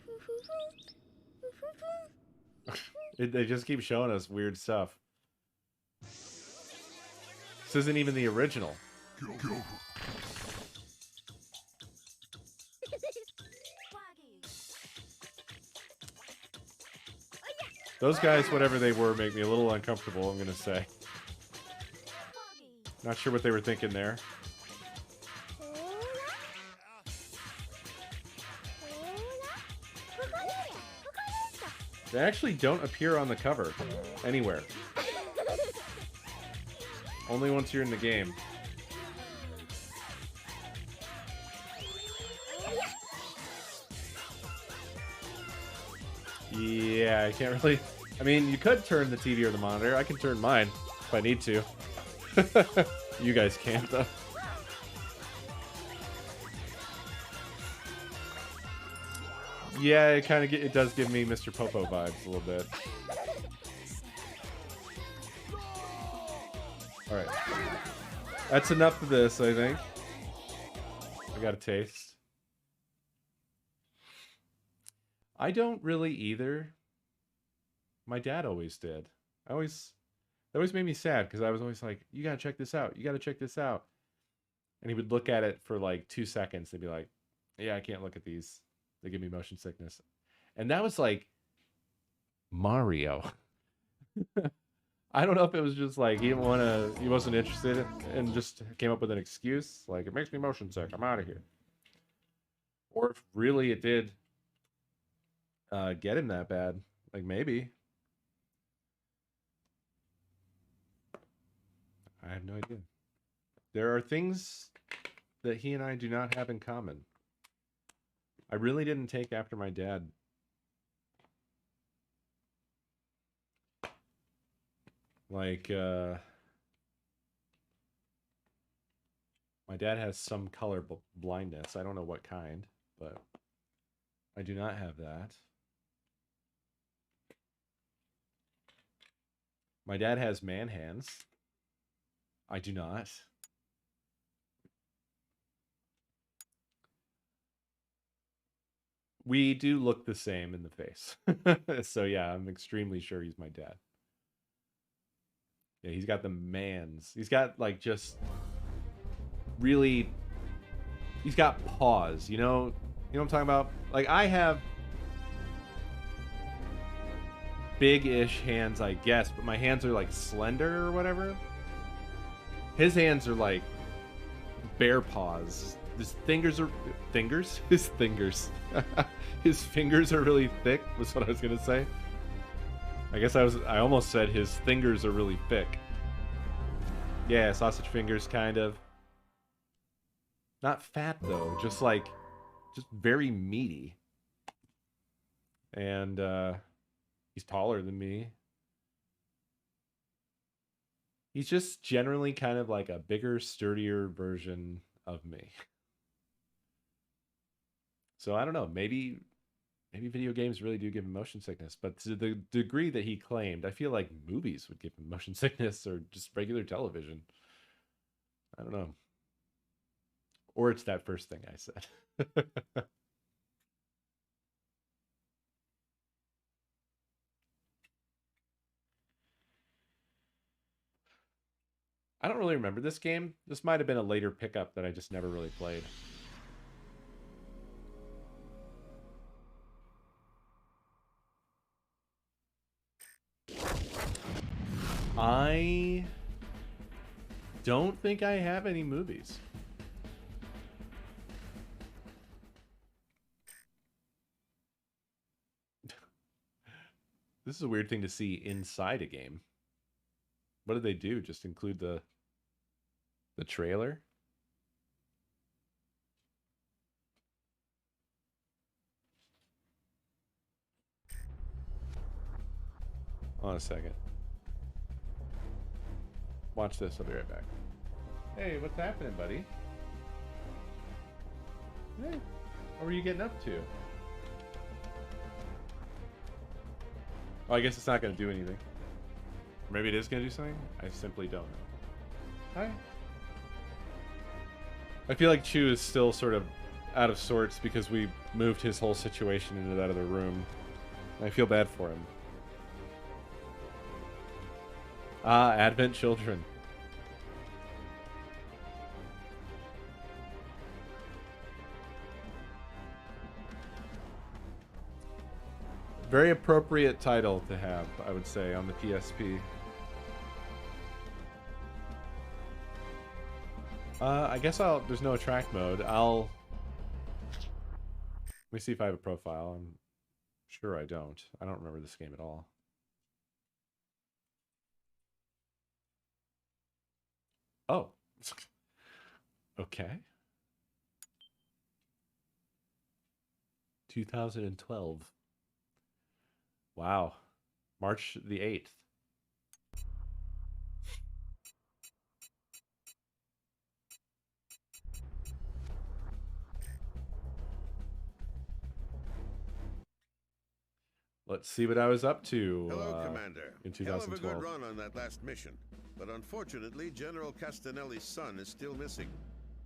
They just keep showing us weird stuff. This isn't even the original. Those guys, whatever they were, make me a little uncomfortable, I'm gonna say. Not sure what they were thinking there. They actually don't appear on the cover anywhere. Only once you're in the game. Yeah, I can't really... I mean, you could turn the TV or the monitor. I can turn mine if I need to. You guys can't, though. Yeah, it does give me Mr. Popo vibes a little bit. Alright. That's enough of this, I think. I got a taste. I don't really either. My dad always did. That always made me sad because I was always like, you gotta check this out. You gotta check this out. And he would look at it for like 2 seconds and be like, yeah, I can't look at these. They give me motion sickness. And that was like Mario. I don't know if it was just like he wasn't interested and just came up with an excuse. Like, it makes me motion sick. I'm out of here. Or if really it did get him that bad. Like, maybe. I have no idea. There are things that he and I do not have in common. I really didn't take after my dad. Like, my dad has some color blindness. I don't know what kind, but I do not have that. My dad has man hands. I do not. We do look the same in the face. So yeah, I'm extremely sure he's my dad. Yeah, he's got the mans. He's got like just really, he's got paws, you know what I'm talking about? Like, I have big-ish hands, I guess, but my hands are like slender or whatever. His hands are like bear paws. His fingers are his fingers. His fingers are really thick, was what I was gonna say. I guess I almost said his fingers are really thick. Yeah, sausage fingers, kind of. Not fat though, just very meaty. And he's taller than me. He's just generally kind of like a bigger, sturdier version of me. So I don't know, maybe video games really do give him motion sickness, but to the degree that he claimed, I feel like movies would give him motion sickness, or just regular television. I don't know. Or it's that first thing I said. I don't really remember this game. This might have been a later pickup that I just never really played. I don't think I have any movies. This is a weird thing to see inside a game. What did they do? Just include the trailer? Hold on a second. Watch this, I'll be right back. Hey, what's happening, buddy? Hey, what were you getting up to? Oh, I guess it's not going to do anything. Maybe it is going to do something? I simply don't know. Hi. I feel like Chu is still sort of out of sorts because we moved his whole situation into that other room. I feel bad for him. Ah, Advent Children. Very appropriate title to have, I would say, on the PSP. I guess there's no attract mode. Let me see if I have a profile. I'm sure I don't. I don't remember this game at all. Oh. Okay. 2012. Wow. March the 8th. Let's see what I was up to. Hello, Commander. In Hell of a 2012. good run on that last mission. But unfortunately, General Castanelli's son is still missing.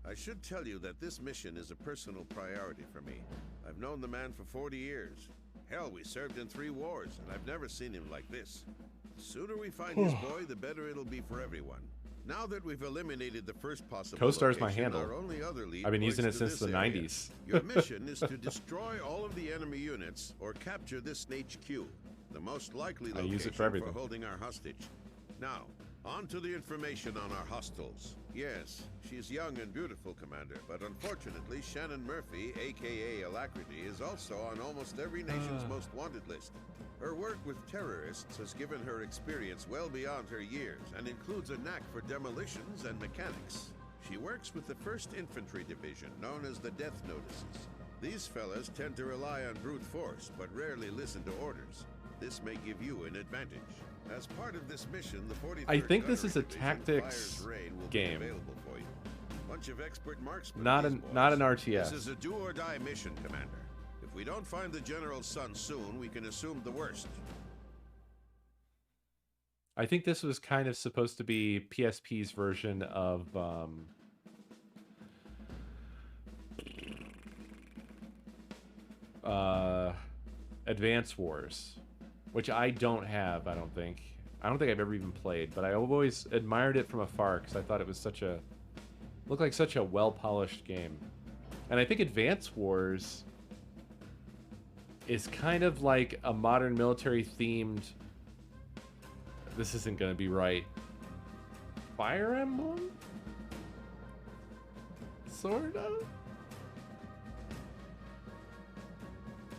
I should tell you that this mission is a personal priority for me. I've known the man for 40 years. Hell, we served in 3 wars, and I've never seen him like this. The sooner we find his boy, the better it'll be for everyone. Now that we've eliminated the first possible Coestar's my location, handle. our only other lead I've been points using it to since this the area. 90s. Your mission is to destroy all of the enemy units or capture this HQ, the most likely I location use it for everything. holding our hostage. Now, on to the information on our hostiles. Yes, she's young and beautiful, Commander, but unfortunately, Shannon Murphy, aka Alacrity, is also on almost every nation's most wanted list. Her work with terrorists has given her experience well beyond her years and includes a knack for demolitions and mechanics. She works with the 1st Infantry Division, known as the Death Notices. These fellas tend to rely on brute force, but rarely listen to orders. This may give you an advantage. As part of this mission, the 43rd I think this Gunnery is a Division tactics Fire's Rain will game. be available for you. Bunch of expert marksmen. Not these an boys. not an RTS. This is a do-or-die mission, Commander. If we don't find the General's son soon, we can assume the worst. I think this was kind of supposed to be PSP's version of Advance Wars, which I don't have. I don't think I've ever even played, but I always admired it from afar because I thought it was looked like such a well-polished game. And I think Advance Wars is kind of like a modern military-themed. This isn't going to be right. Fire Emblem? Sort of?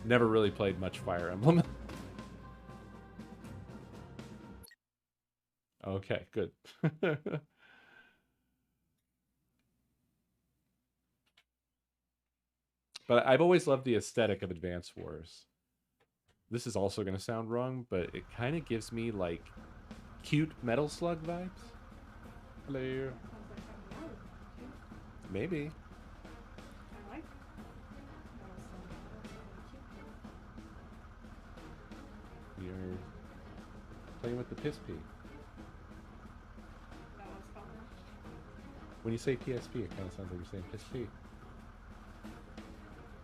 Never really played much Fire Emblem. Okay, good. But I've always loved the aesthetic of Advance Wars. This is also going to sound wrong, but it kind of gives me like cute Metal Slug vibes. Hello. Maybe. You're playing with the PSP. When you say PSP, it kind of sounds like you're saying PSP.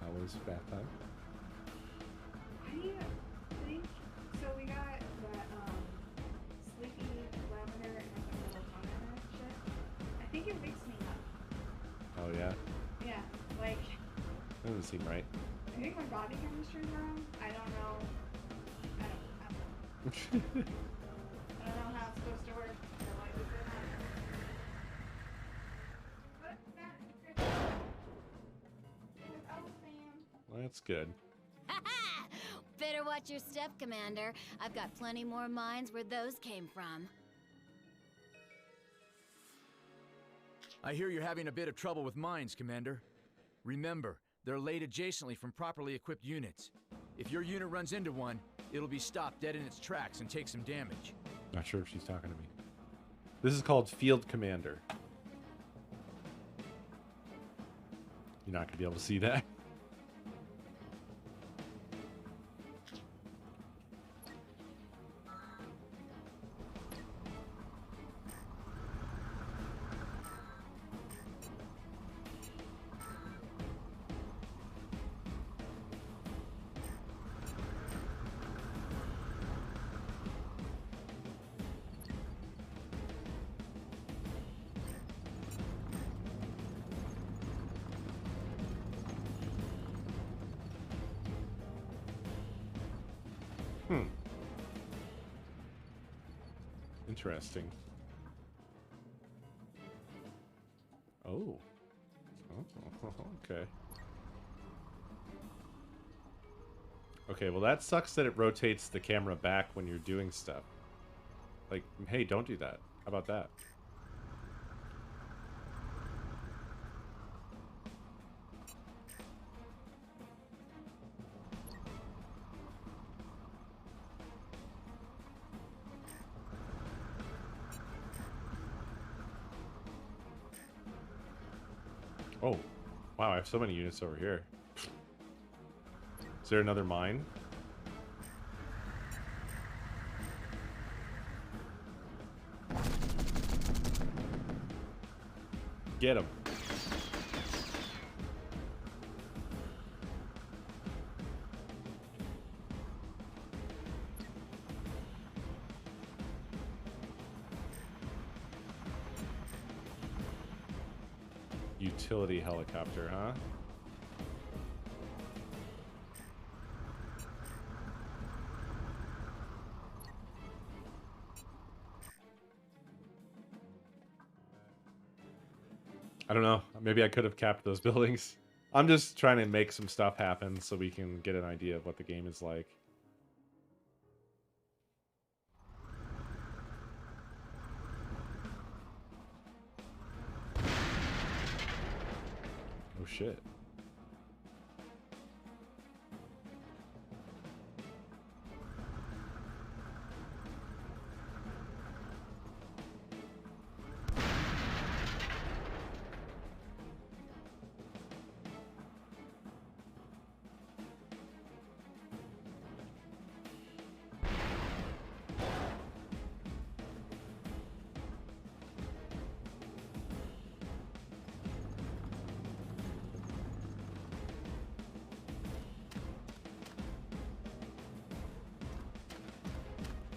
Always bath time. I think so. We got that sleepy lavender and like a little toner shit. I think it wakes me up. Oh yeah, Yeah, like that doesn't seem right. I think my body chemistry's wrong. I don't know. I don't know. I don't know how it's supposed to work. I like it or not. But that oh, Sam. Well, that's good. Better watch your step, Commander. I've got plenty more mines where those came from. I hear you're having a bit of trouble with mines, Commander. Remember, they're laid adjacently from properly equipped units. If your unit runs into one, it'll be stopped dead in its tracks and take some damage. Not sure if she's talking to me. This is called Field Commander. You're not gonna be able to see that. Interesting. Oh. Oh, okay. Okay, well that sucks that it rotates the camera back when you're doing stuff. Like, hey, don't do that. How about that? Oh, wow, I have so many units over here. Is there another mine? Get him. Utility helicopter, huh? I don't know. Maybe I could have capped those buildings. I'm just trying to make some stuff happen so we can get an idea of what the game is like. Oh shit.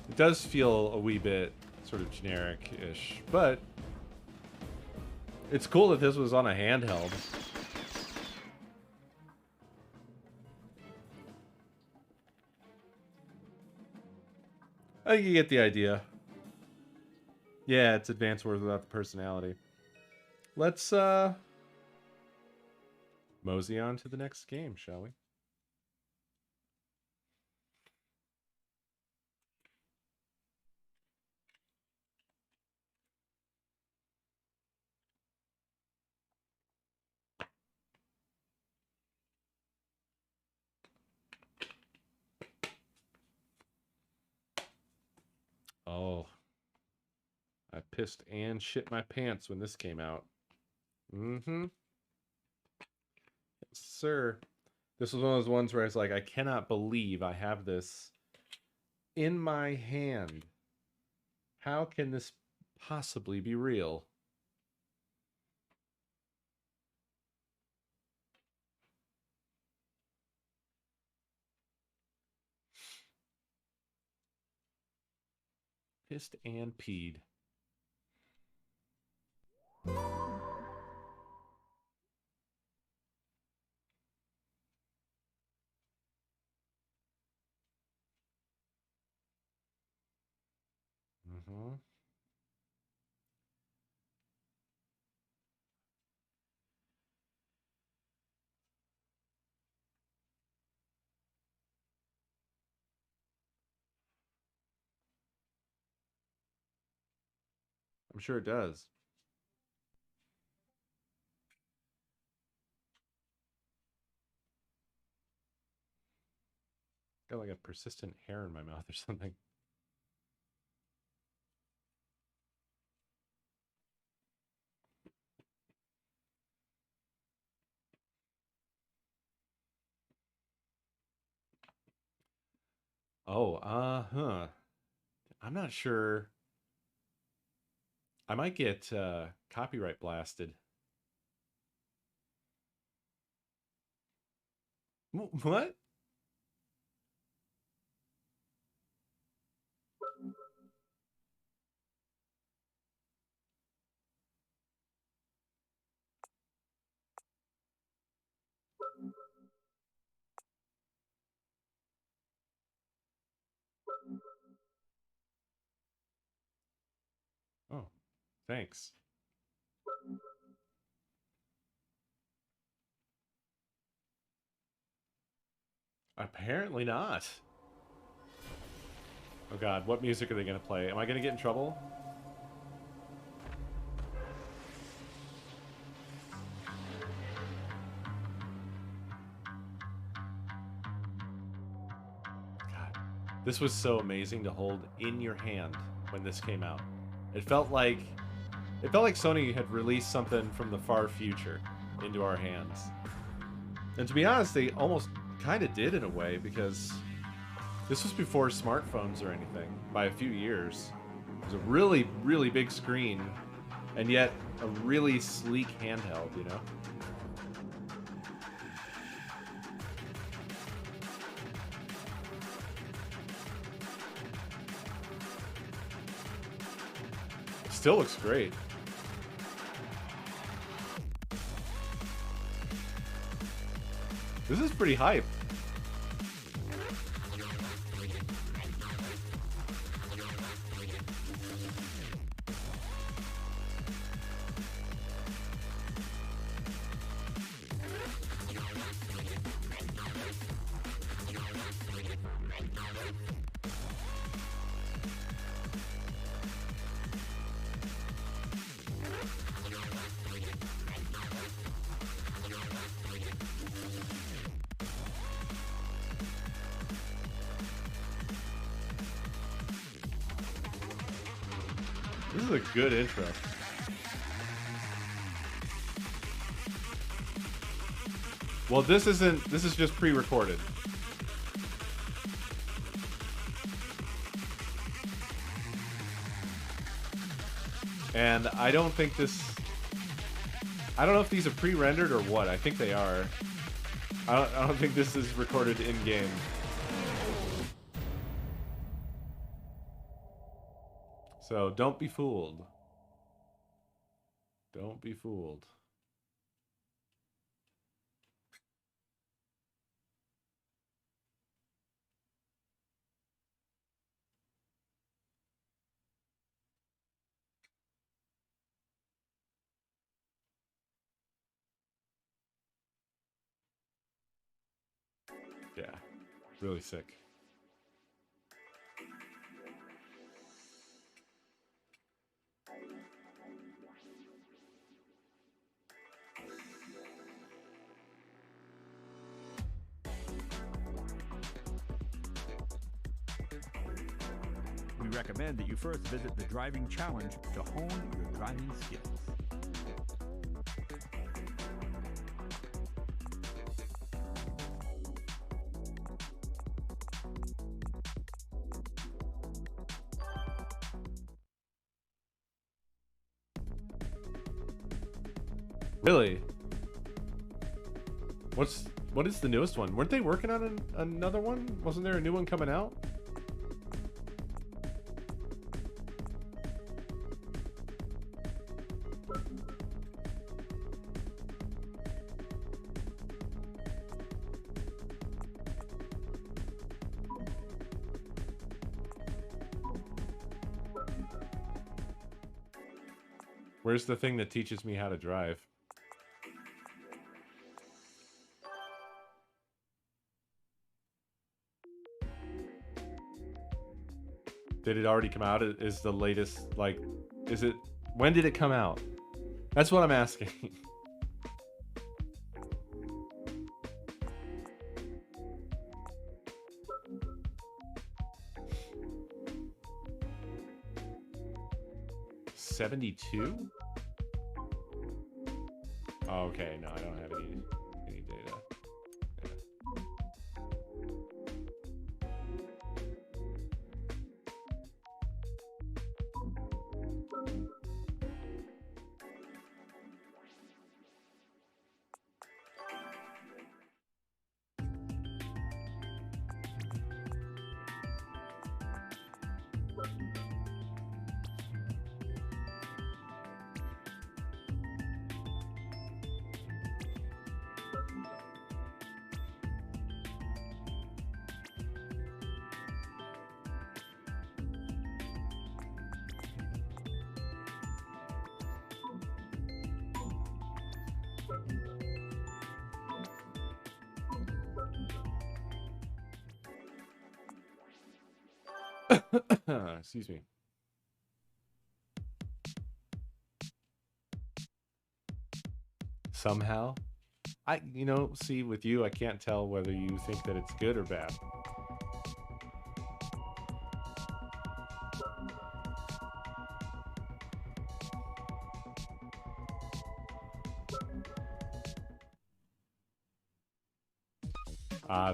It does feel a wee bit sort of generic-ish, but it's cool that this was on a handheld. I think you get the idea. Yeah, it's Advance Wars without the personality. Let's mosey on to the next game, shall we? Oh, I pissed and shit my pants when this came out. Mm-hmm. Yes, sir. This was one of those ones where I was like, I cannot believe I have this in my hand. How can this possibly be real? Pissed and peed. Mm-hmm. I'm sure it does. Got like a persistent hair in my mouth or something. Oh, huh. I'm not sure. I might get copyright blasted. What? Thanks. Apparently not. Oh god, what music are they gonna play? Am I gonna get in trouble? God, this was so amazing to hold in your hand when this came out. It felt like Sony had released something from the far future into our hands. And to be honest, they almost kind of did in a way, because this was before smartphones or anything by a few years. It was a really, really big screen, and yet a really sleek handheld, you know? Still looks great. This is pretty hype. This is a good intro. Well, this is just pre-recorded. And I don't know if these are pre-rendered or what. I think they are. I don't think this is recorded in-game. So don't be fooled. Don't be fooled. Yeah, really sick. We recommend that you first visit the driving challenge to hone your driving skills. Really? What is the newest one? Weren't they working on another one? Wasn't there a new one coming out? Where's the thing that teaches me how to drive? Did it already come out? Is the latest, like, is it, when did it come out? That's what I'm asking. $72? Oh, okay, no, I don't have any data. Yeah. Excuse me. Somehow, see, with you, I can't tell whether you think that it's good or bad.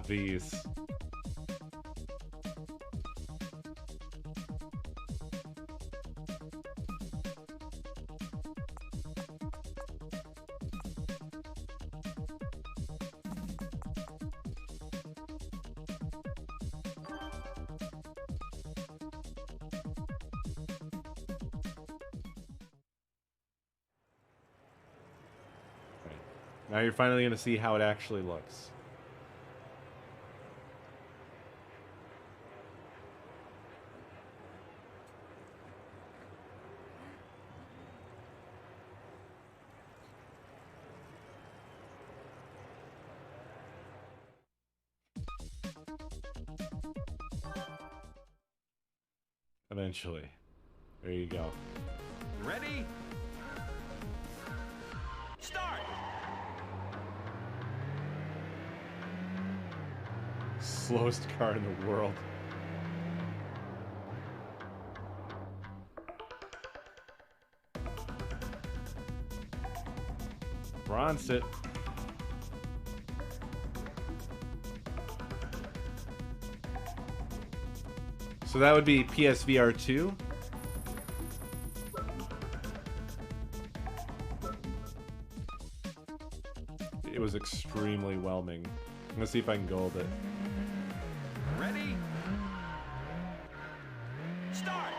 These. Now you're finally going to see how it actually looks. Eventually. There you go. Ready? Start! Slowest car in the world. Bronzed it. So that would be PSVR 2. It was extremely whelming. I'm gonna see if I can gold it. Ready? Start!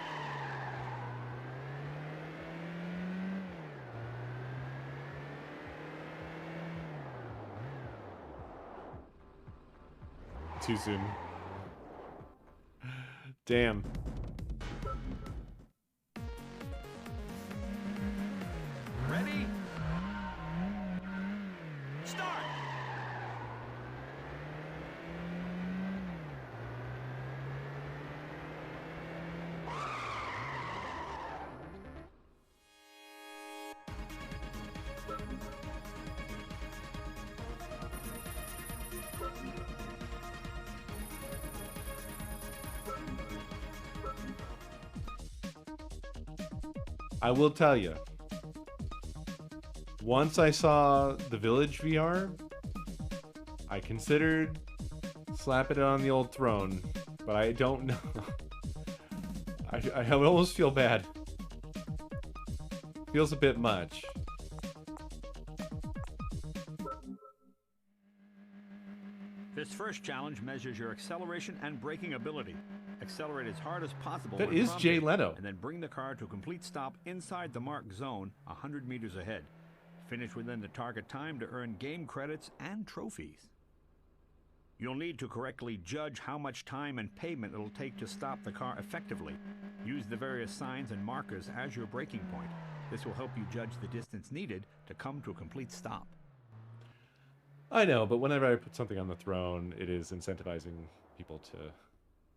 Too soon. Damn. Ready? Start! I will tell you, once I saw the Village VR, I considered slapping it on the old throne, but I don't know. I almost feel bad. Feels a bit much. This first challenge measures your acceleration and braking ability. Accelerate as hard as possible. That when is prompted, Jay Leno. And then bring the car to a complete stop inside the marked zone, 100 meters ahead. Finish within the target time to earn game credits and trophies. You'll need to correctly judge how much time and pavement it'll take to stop the car effectively. Use the various signs and markers as your braking point. This will help you judge the distance needed to come to a complete stop. I know, but whenever I put something on the throne, it is incentivizing people to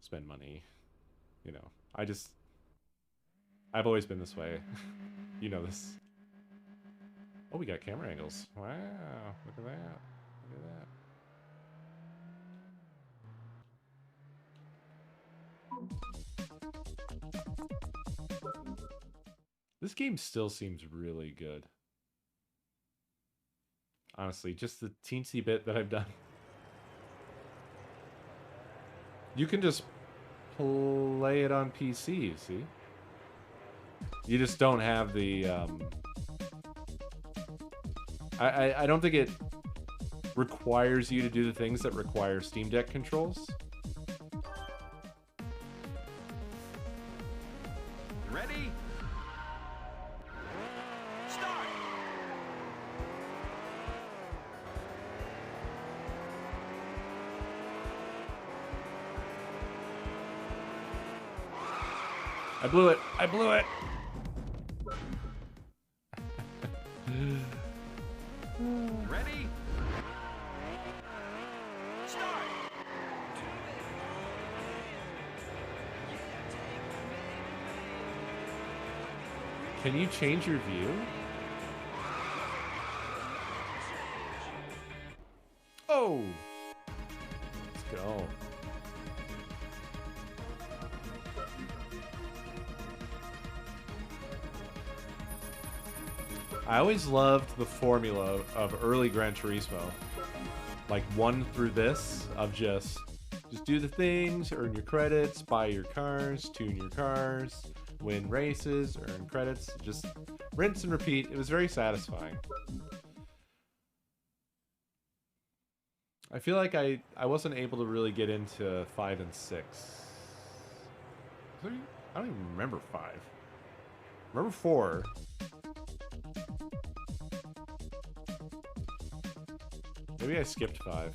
spend money. You know, I've always been this way. You know this. Oh, we got camera angles. Wow, look at that. Look at that. This game still seems really good. Honestly, just the teensy bit that I've done. You can just play it on PC, see? You just don't have the... I don't think it requires you to do the things that require Steam Deck controls. Ready? Start! I blew it. I blew it. Ready? Start! Can you change your view? Oh! Let's go. I always loved the formula of early Gran Turismo. Like 1 through this, of just do the things, earn your credits, buy your cars, tune your cars, win races, earn credits, just rinse and repeat. It was very satisfying. I feel like I wasn't able to really get into 5 and 6. I don't even remember 5. Remember 4. Maybe I skipped 5.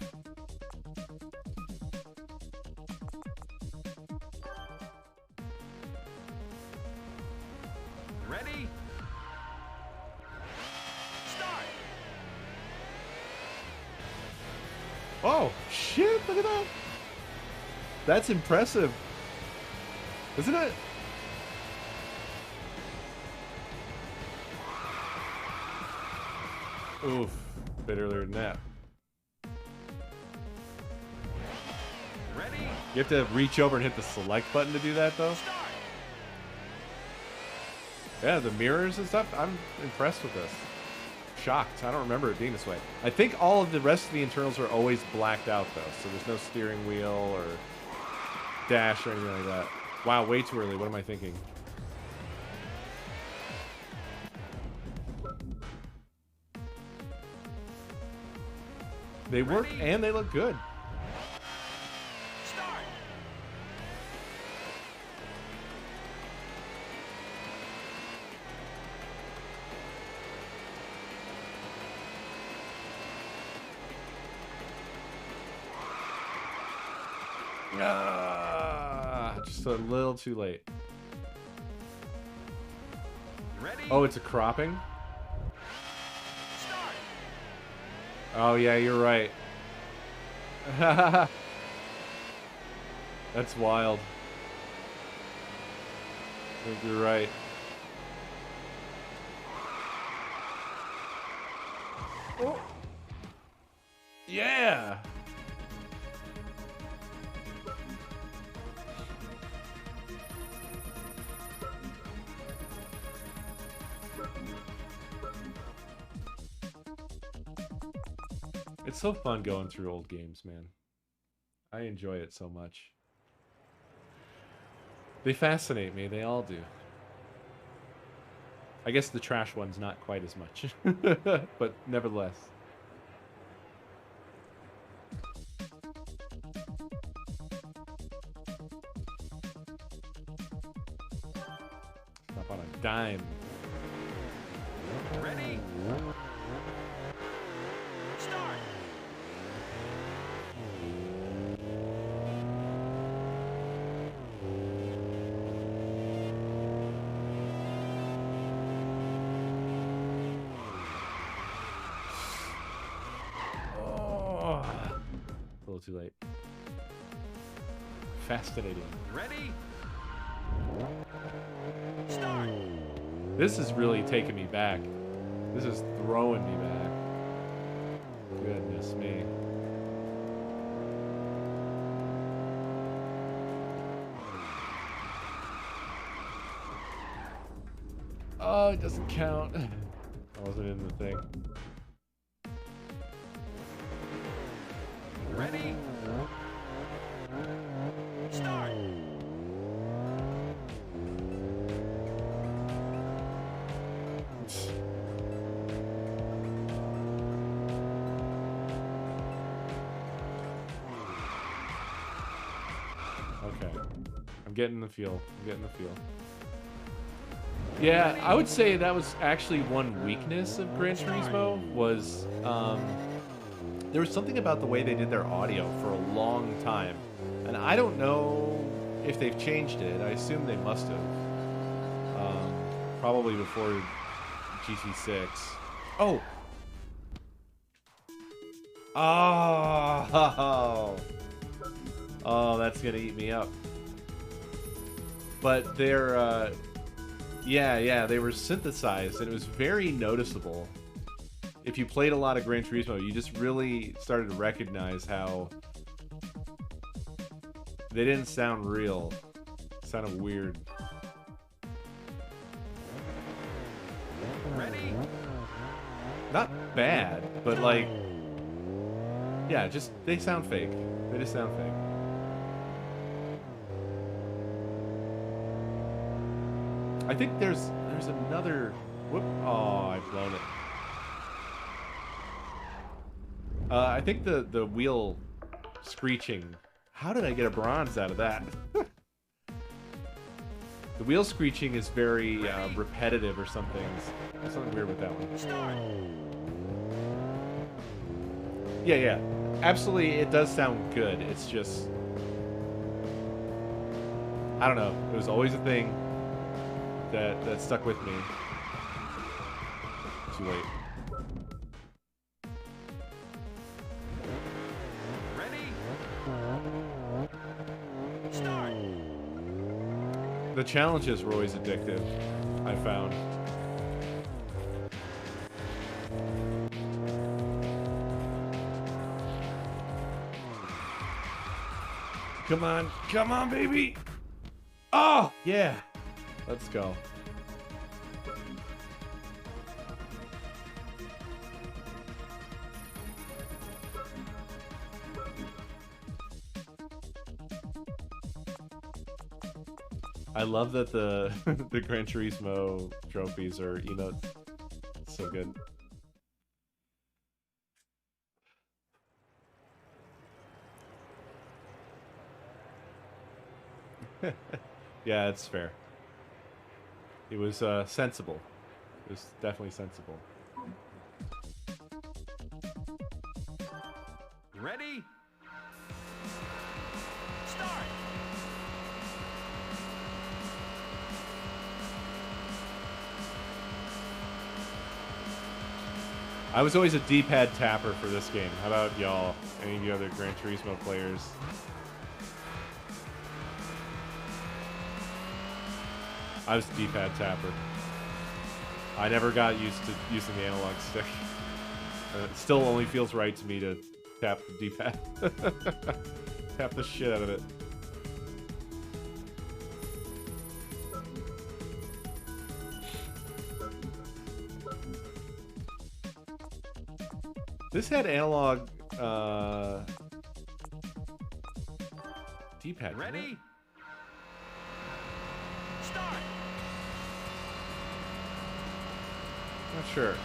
Ready? Start! Oh, shit, look at that. That's impressive. Isn't it? Oof, a bit earlier than that. Ready? You have to reach over and hit the select button to do that, though? Start! Yeah, the mirrors and stuff, I'm impressed with this. Shocked. I don't remember it being this way. I think all of the rest of the internals are always blacked out, though, so there's no steering wheel or dash or anything like that. Wow, way too early. What am I thinking? They work and they look good. Start! Just a little too late. Ready? Oh, it's a cropping? Start! Oh, yeah, you're right. That's wild. I think you're right. Oh. Yeah! It's so fun going through old games, man. I enjoy it so much. They fascinate me, they all do. I guess the trash one's not quite as much, but nevertheless. Stop on a dime. Ready? Start! Oh, a little too late. Fascinating. Ready? Start! This is really taking me back. This is throwing me back. Goodness me. Oh, it doesn't count. I wasn't in the thing. Ready? Start! Okay. I'm getting the feel. I'm getting the feel. Yeah, I would say that was actually one weakness of Gran Turismo was there was something about the way they did their audio for a long time. And I don't know if they've changed it. I assume they must have. Probably before GT6. Oh! Oh! Oh, that's gonna eat me up. But they're Yeah, they were synthesized, and it was very noticeable. If you played a lot of Gran Turismo, you just really started to recognize how they didn't sound real. It sounded weird. Ready? Not bad, but like, yeah, just they sound fake. They just sound fake. I think there's another. Whoop! Oh, I've blown it. I think the wheel screeching. How did I get a bronze out of that? The wheel screeching is very repetitive or something. There's something weird with that one. Start. Yeah. Absolutely, it does sound good. It's just, I don't know. It was always a thing that stuck with me. Too late. Ready? Start. The challenges were always addictive, I found. Come on, baby! Oh, yeah! Let's go. I love that the the Gran Turismo trophies are emotes. So good. Yeah, it's fair. It was sensible. It was definitely sensible. Ready? Start. I was always a D-pad tapper for this game. How about y'all? Any of you other Gran Turismo players? I was a D-pad tapper. I never got used to using the analog stick. It still only feels right to me to tap the D-pad. Tap the shit out of it. This had analog D-pad. Ready? Start. Not sure.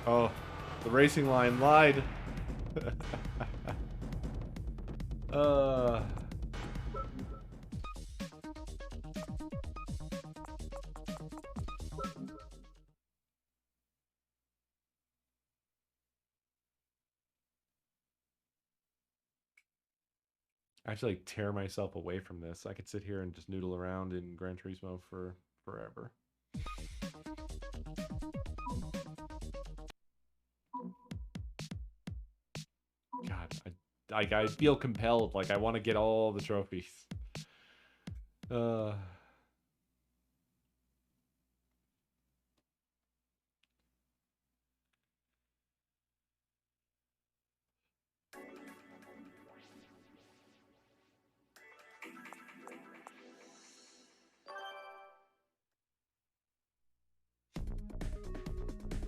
Oh, the racing line lied. I have to like tear myself away from this. I could sit here and just noodle around in Gran Turismo for forever. God, I feel compelled. Like I want to get all the trophies.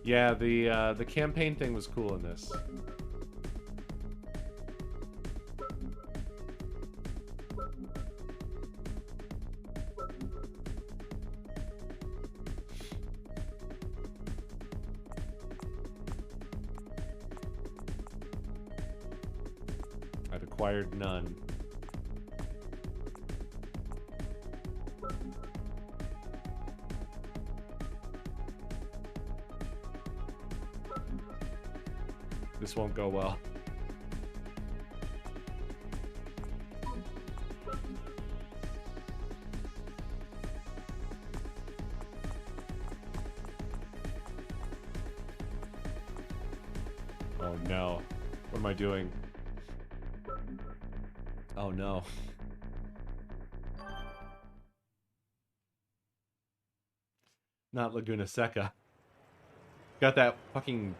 Yeah, the campaign thing was cool in this. I've acquired none. This won't go well. no. What am I doing? Oh no. Not Laguna Seca. Got that fucking...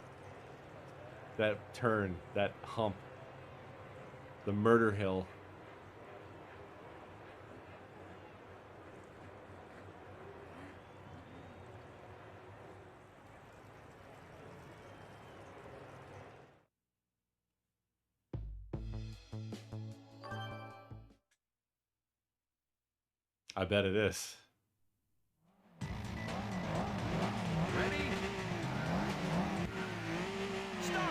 that turn, that hump. The murder hill. I bet it is. Ready? Start!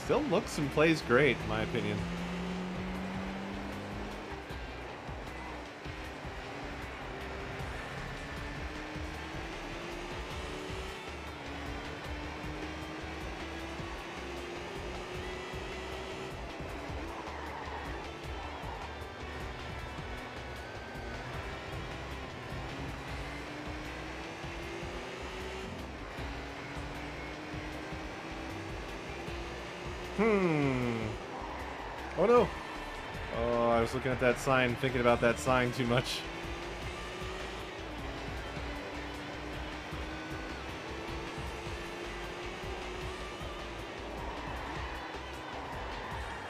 Still looks and plays great, in my opinion. Oh no! Oh, I was looking at that sign, thinking about that sign too much.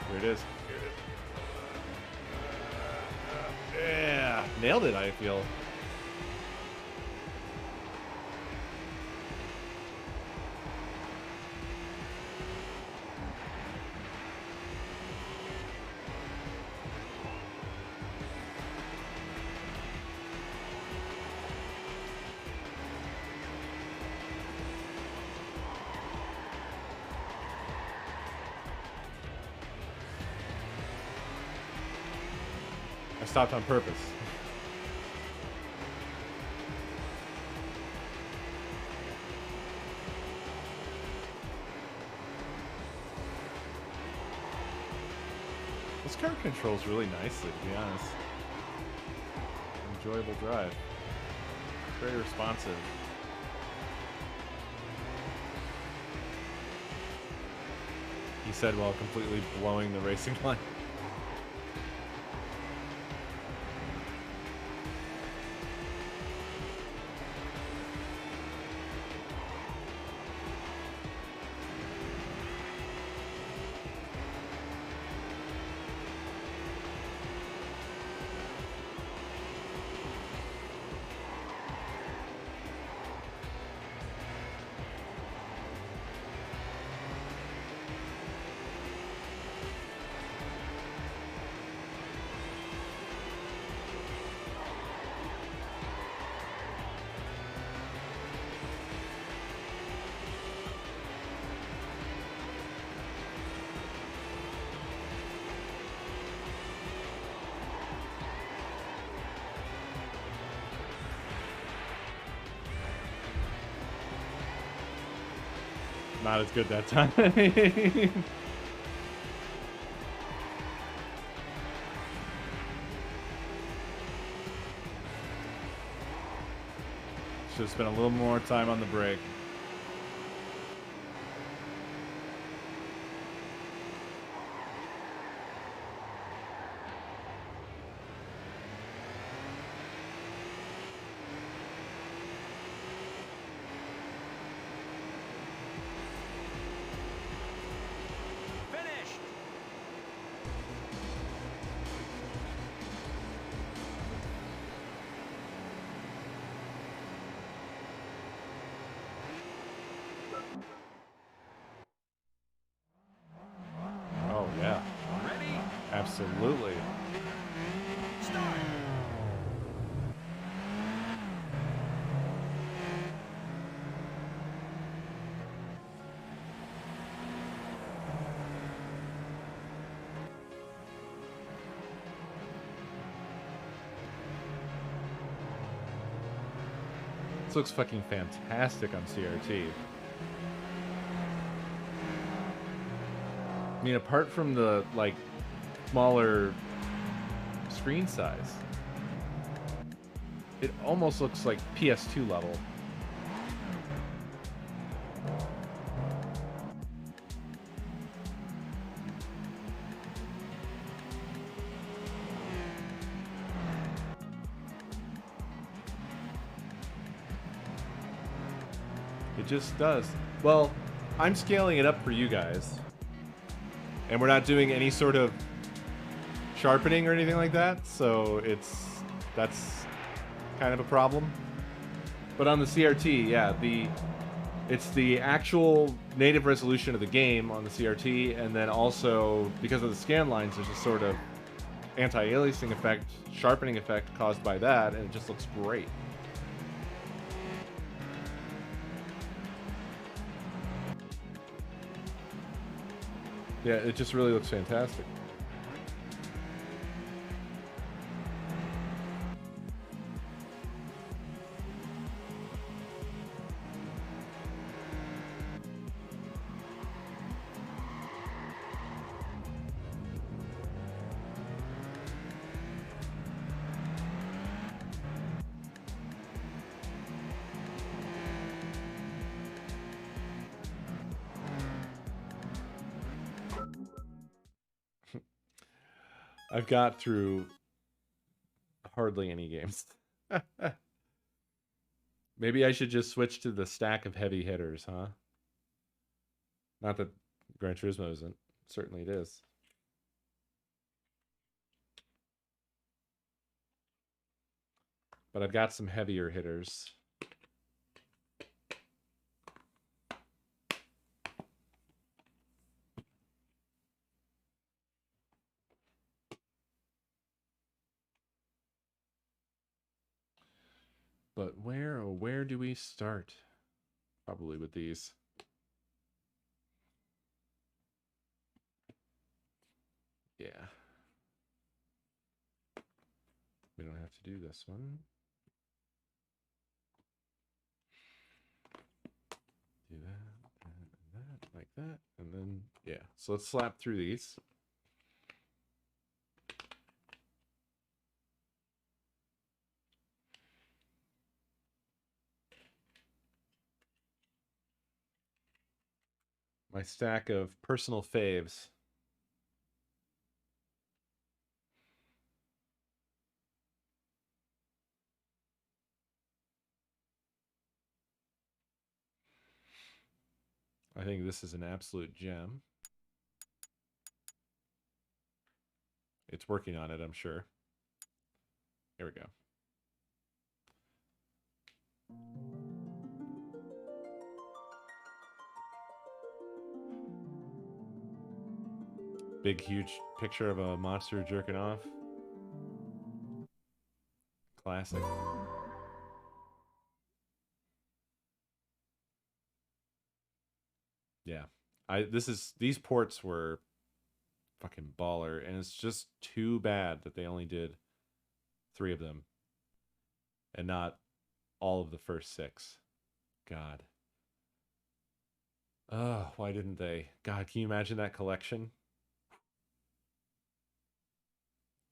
Here it is. Yeah! Nailed it, I feel. I stopped on purpose. This car controls really nicely, to be honest. Enjoyable drive. Very responsive. He said while completely blowing the racing line. Not as good that time. Should have spent a little more time on the brake. Finished! Oh yeah, Ready? absolutely. Start! This looks fucking fantastic on CRT. I mean, apart from the, like, smaller screen size, it almost looks like PS2 level. It just does. Well, I'm scaling it up for you guys. And we're not doing any sort of sharpening or anything like that, so that's kind of a problem. But on the CRT, yeah, it's the actual native resolution of the game on the CRT, and then also because of the scan lines, there's a sort of anti-aliasing effect, sharpening effect caused by that, and it just looks great. Yeah, it just really looks fantastic. I've got through hardly any games. Maybe I should just switch to the stack of heavy hitters, huh? Not that Gran Turismo isn't. Certainly it is. But I've got some heavier hitters. But where do we start? Probably with these. Yeah. We don't have to do this one. Do that, like that, and then, yeah. So let's slap through these. My stack of personal faves. I think this is an absolute gem. It's working on it, I'm sure. Here we go. Big, huge picture of a monster jerking off. Classic. Yeah. These ports were fucking baller, and it's just too bad that they only did 3 of them and not all of the first 6. God. Oh, why didn't they? God, can you imagine that collection?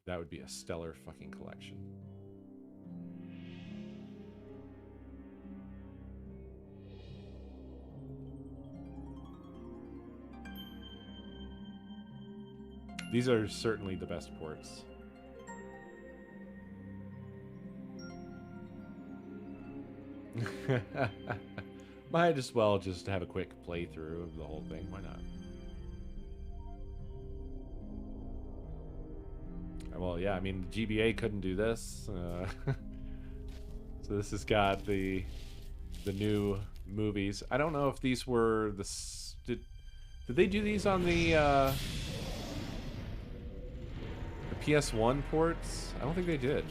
That would be a stellar fucking collection. These are certainly the best ports. Might as well just have a quick playthrough of the whole thing. Why not? Well, yeah, I mean, the GBA couldn't do this. So this has got the new movies. I don't know if these were the... Did they do these on the PS1 ports? I don't think they did.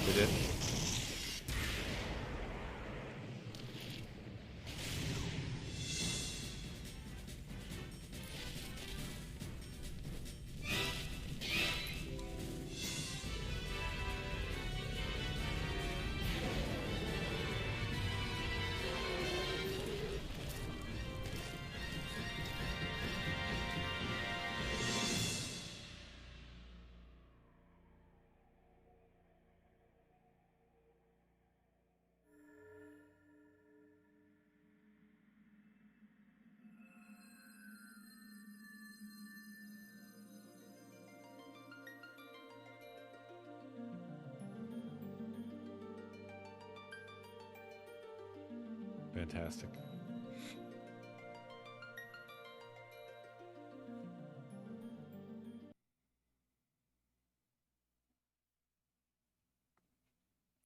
They did. fantastic.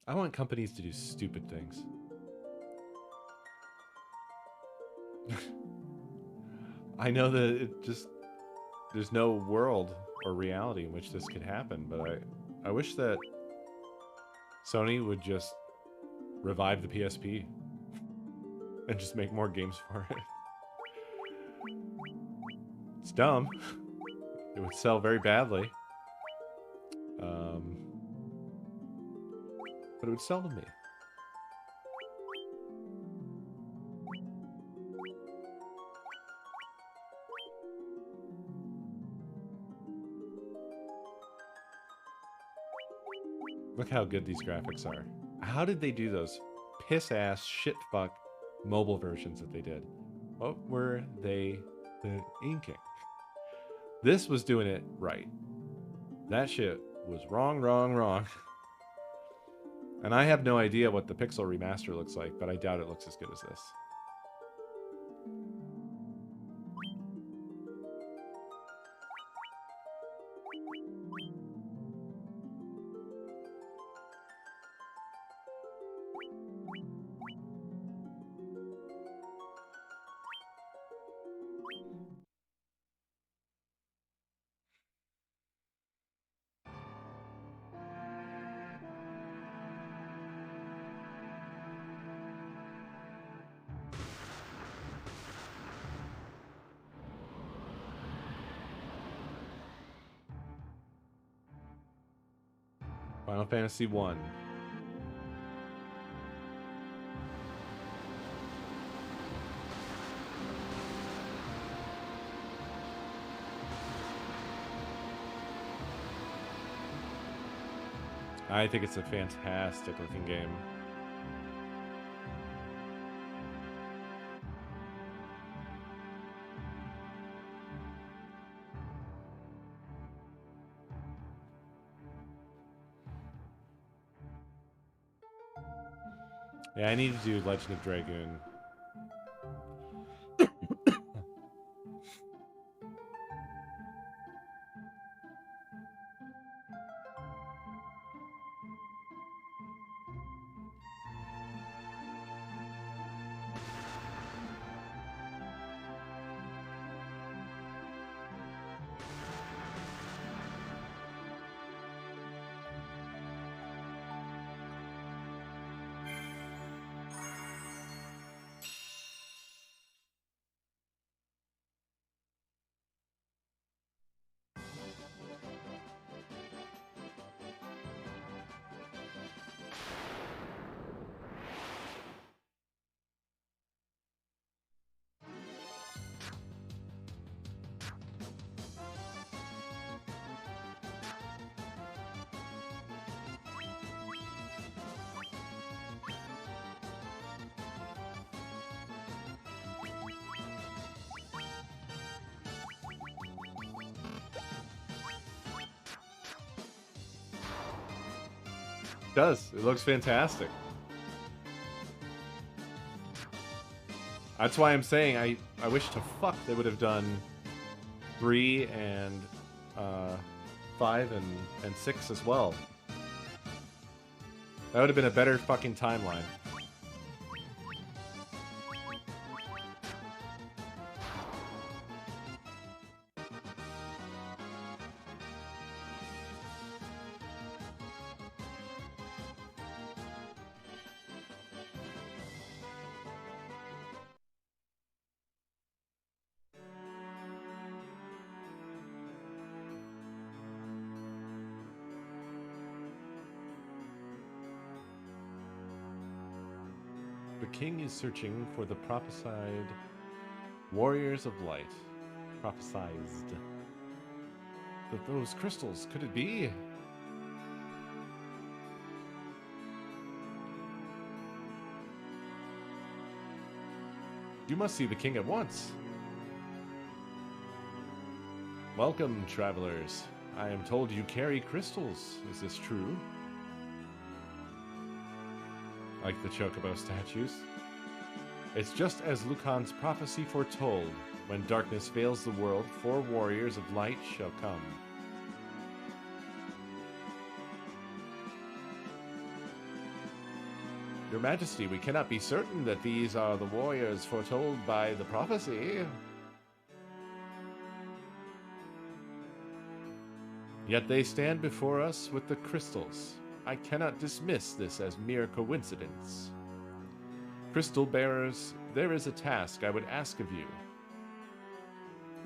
I want companies to do stupid things. I know that it just... There's no world or reality in which this could happen, but I wish that Sony would just revive the PSP and just make more games for it. It's dumb. It would sell very badly. But it would sell to me. Look how good these graphics are. How did they do those piss-ass, shit-fuck mobile versions that they did? What were they inking? This was doing it right. That shit was wrong, wrong, wrong. And I have no idea what the Pixel remaster looks like, but I doubt it looks as good as this. Final Fantasy 1. I think it's a fantastic looking game. Yeah, I need to do Legend of Dragoon. It does. It looks fantastic. That's why I'm saying I wish to fuck they would have done 3 and 5 and 6 as well. That would have been a better fucking timeline. The king is searching for the prophesied warriors of light. Prophesized. But those crystals, could it be? You must see the king at once. Welcome, travelers. I am told you carry crystals. Is this true? Like the chocobo statues. It's just as Lucan's prophecy foretold. When darkness veils the world, 4 warriors of light shall come. Your Majesty, we cannot be certain that these are the warriors foretold by the prophecy. Yet they stand before us with the crystals. I cannot dismiss this as mere coincidence. Crystal bearers, there is a task I would ask of you.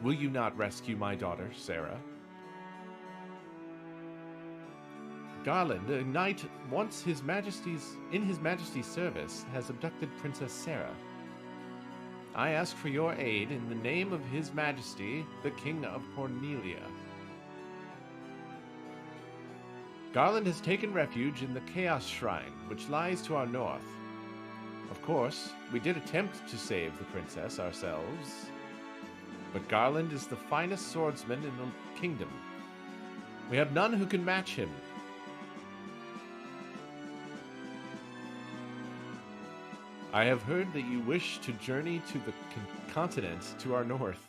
Will you not rescue my daughter, Sarah? Garland, a knight once in His Majesty's service, has abducted Princess Sarah. I ask for your aid in the name of His Majesty, the King of Cornelia. Garland has taken refuge in the Chaos Shrine, which lies to our north. Of course, we did attempt to save the princess ourselves, but Garland is the finest swordsman in the kingdom. We have none who can match him. I have heard that you wish to journey to the continent to our north.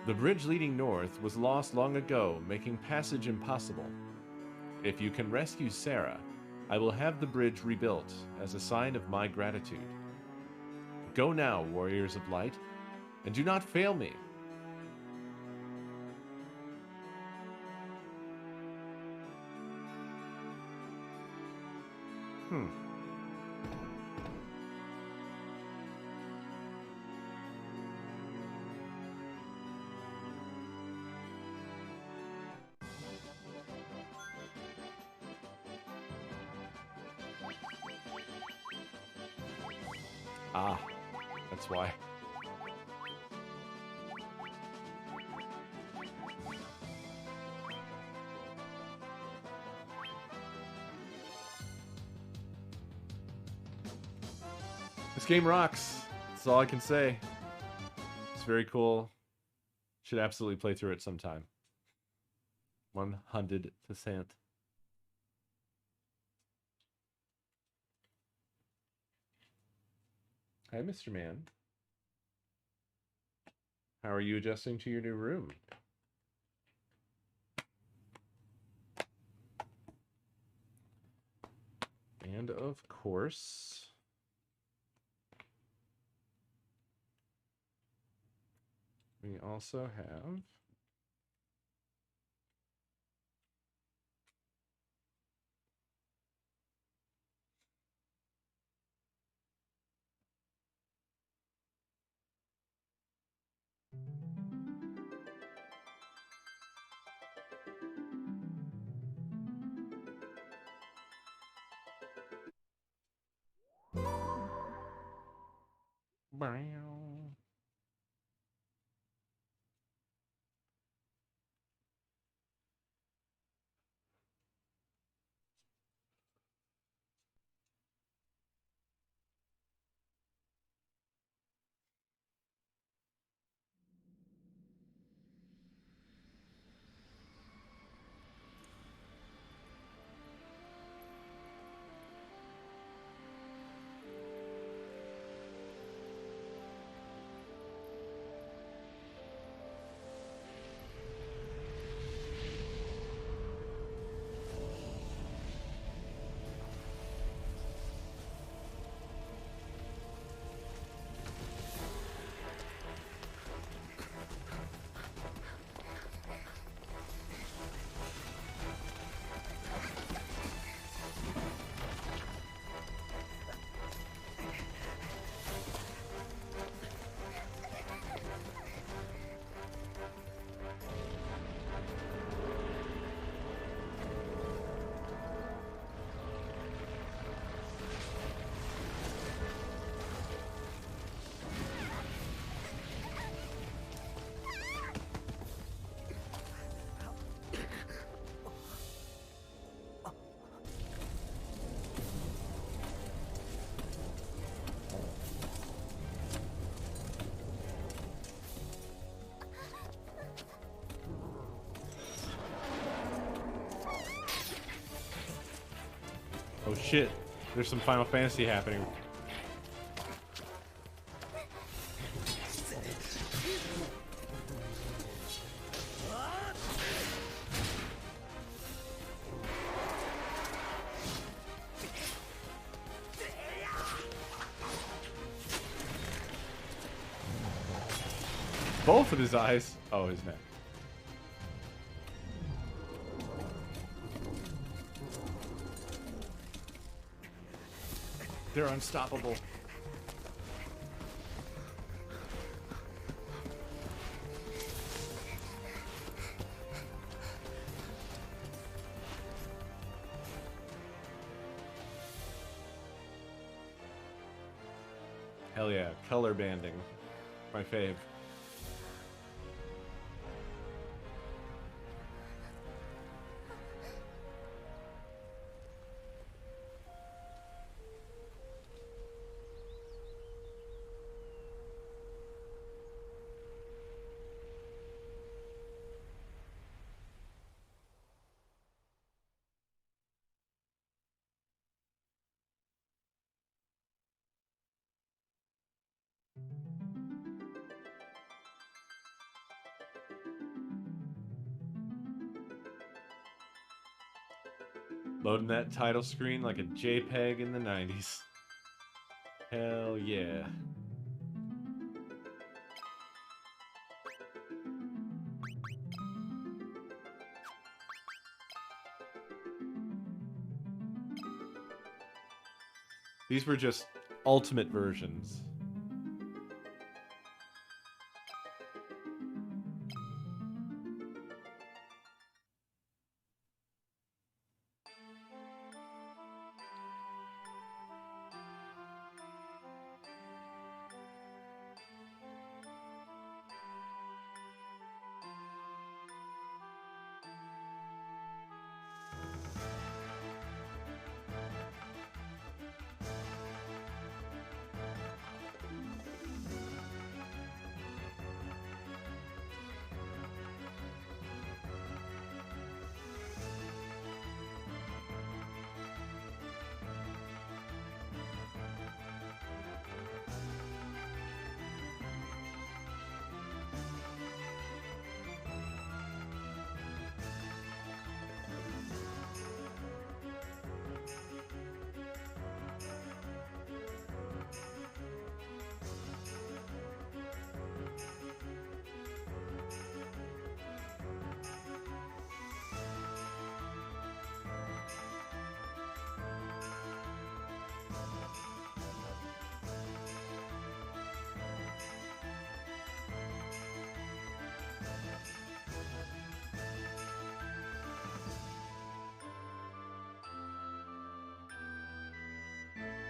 The bridge leading north was lost long ago, making passage impossible. If you can rescue Sarah, I will have the bridge rebuilt as a sign of my gratitude. Go now, warriors of light, and do not fail me. Ah, that's why. This game rocks. That's all I can say. It's very cool. Should absolutely play through it sometime. 100%. Hi, Mr. Man. How are you adjusting to your new room? And of course, we also have oh shit, there's some Final Fantasy happening. Both of his eyes. Oh, his neck. They're unstoppable. Hell yeah, color banding. My fave. Loading that title screen like a JPEG in the 90s. Hell yeah. These were just ultimate versions.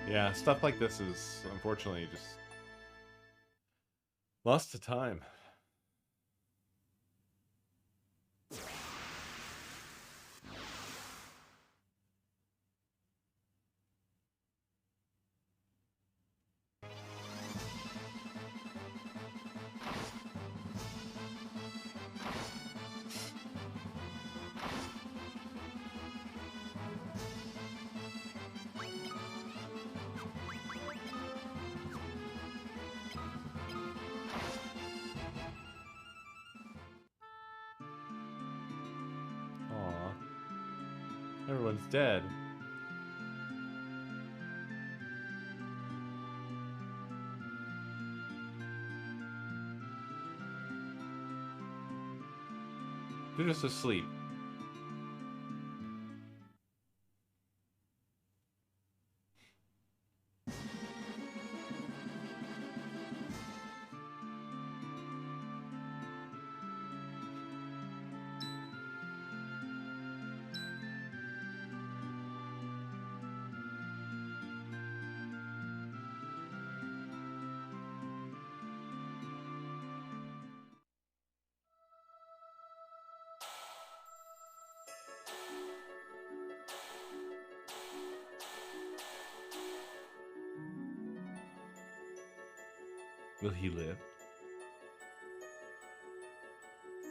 Yeah, stuff like this is unfortunately just lost to time. Everyone's dead. They're just asleep. Will he live?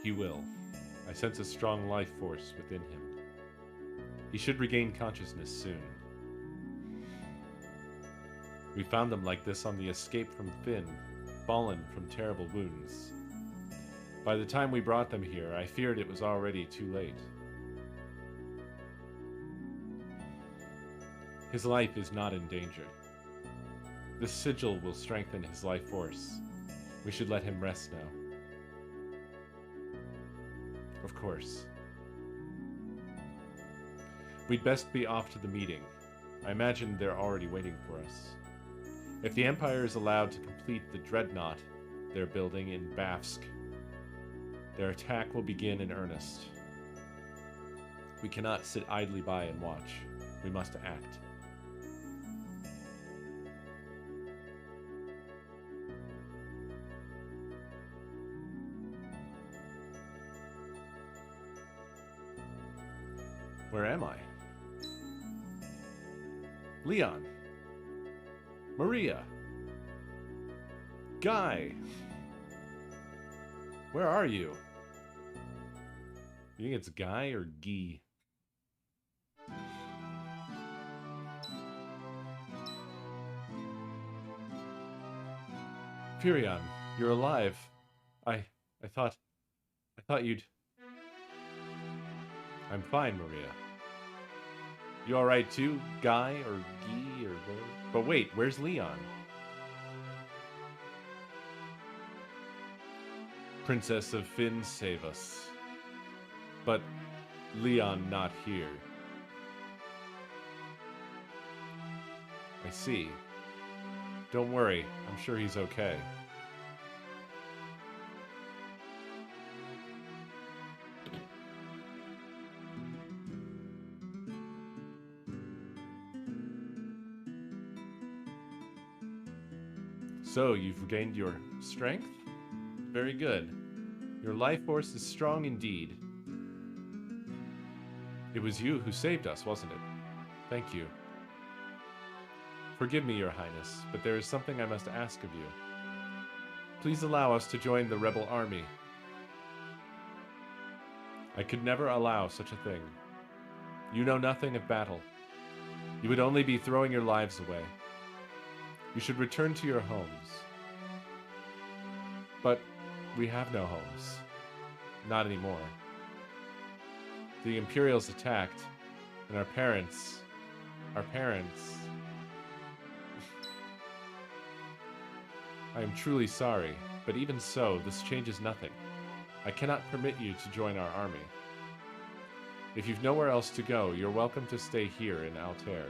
He will. I sense a strong life force within him. He should regain consciousness soon. We found them like this on the escape from Finn, fallen from terrible wounds. By the time we brought them here, I feared it was already too late. His life is not in danger. This sigil will strengthen his life force. We should let him rest now. Of course. We'd best be off to the meeting. I imagine they're already waiting for us. If the Empire is allowed to complete the dreadnought they're building in Bafsk, their attack will begin in earnest. We cannot sit idly by and watch. We must act. Where am I? Leon. Maria. Guy. Where are you? You think it's Guy or Gee? Furion, you're alive. I thought you'd... I'm fine, Maria. You alright too, Guy or Gee or whatever? But wait, where's Leon? Princess of Finn, save us. But Leon not here. I see. Don't worry, I'm sure he's okay. So, you've regained your strength? Very good. Your life force is strong indeed. It was you who saved us, wasn't it? Thank you. Forgive me, Your Highness, but there is something I must ask of you. Please allow us to join the rebel army. I could never allow such a thing. You know nothing of battle. You would only be throwing your lives away. You should return to your homes. But we have no homes. Not anymore. The Imperials attacked, and our parents... I am truly sorry, but even so, this changes nothing. I cannot permit you to join our army. If you've nowhere else to go, you're welcome to stay here in Altair.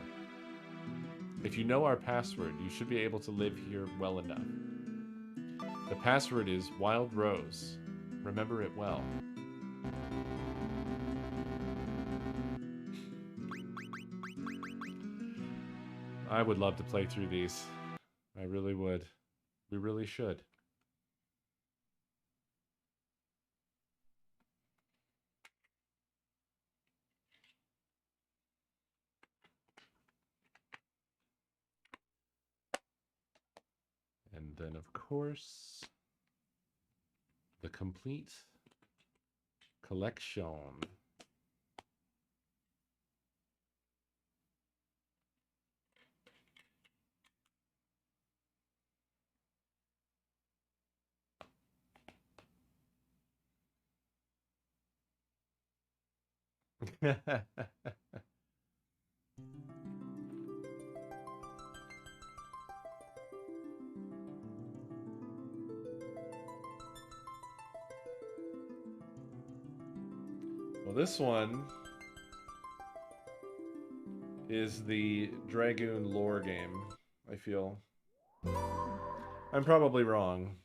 If you know our password, you should be able to live here well enough. The password is Wild Rose. Remember it well. I would love to play through these. I really would. We really should. And then, of course, the complete collection. Well, this one is the Dragoon lore game, I feel. I'm probably wrong.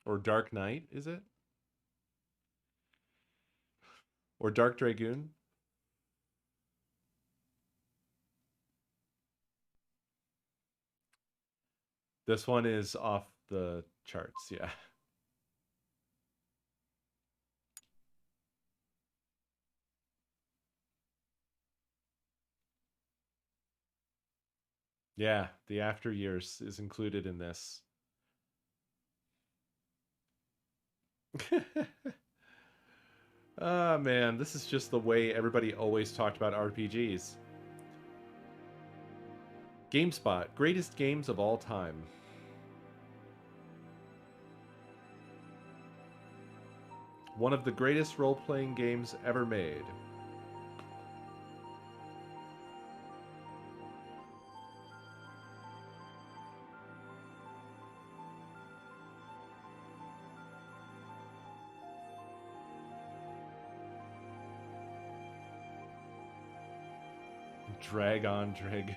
Or Dark Knight, is it? Or Dark Dragoon? This one is off the charts, yeah. Yeah, the After Years is included in this. Ah, man, this is just the way everybody always talked about RPGs. GameSpot, greatest games of all time. One of the greatest role-playing games ever made. Dragon Dragon.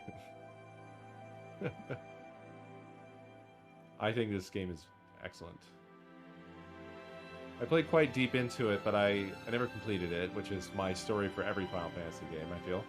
I think this game is excellent. I played quite deep into it, but I never completed it, which is my story for every Final Fantasy game, I feel.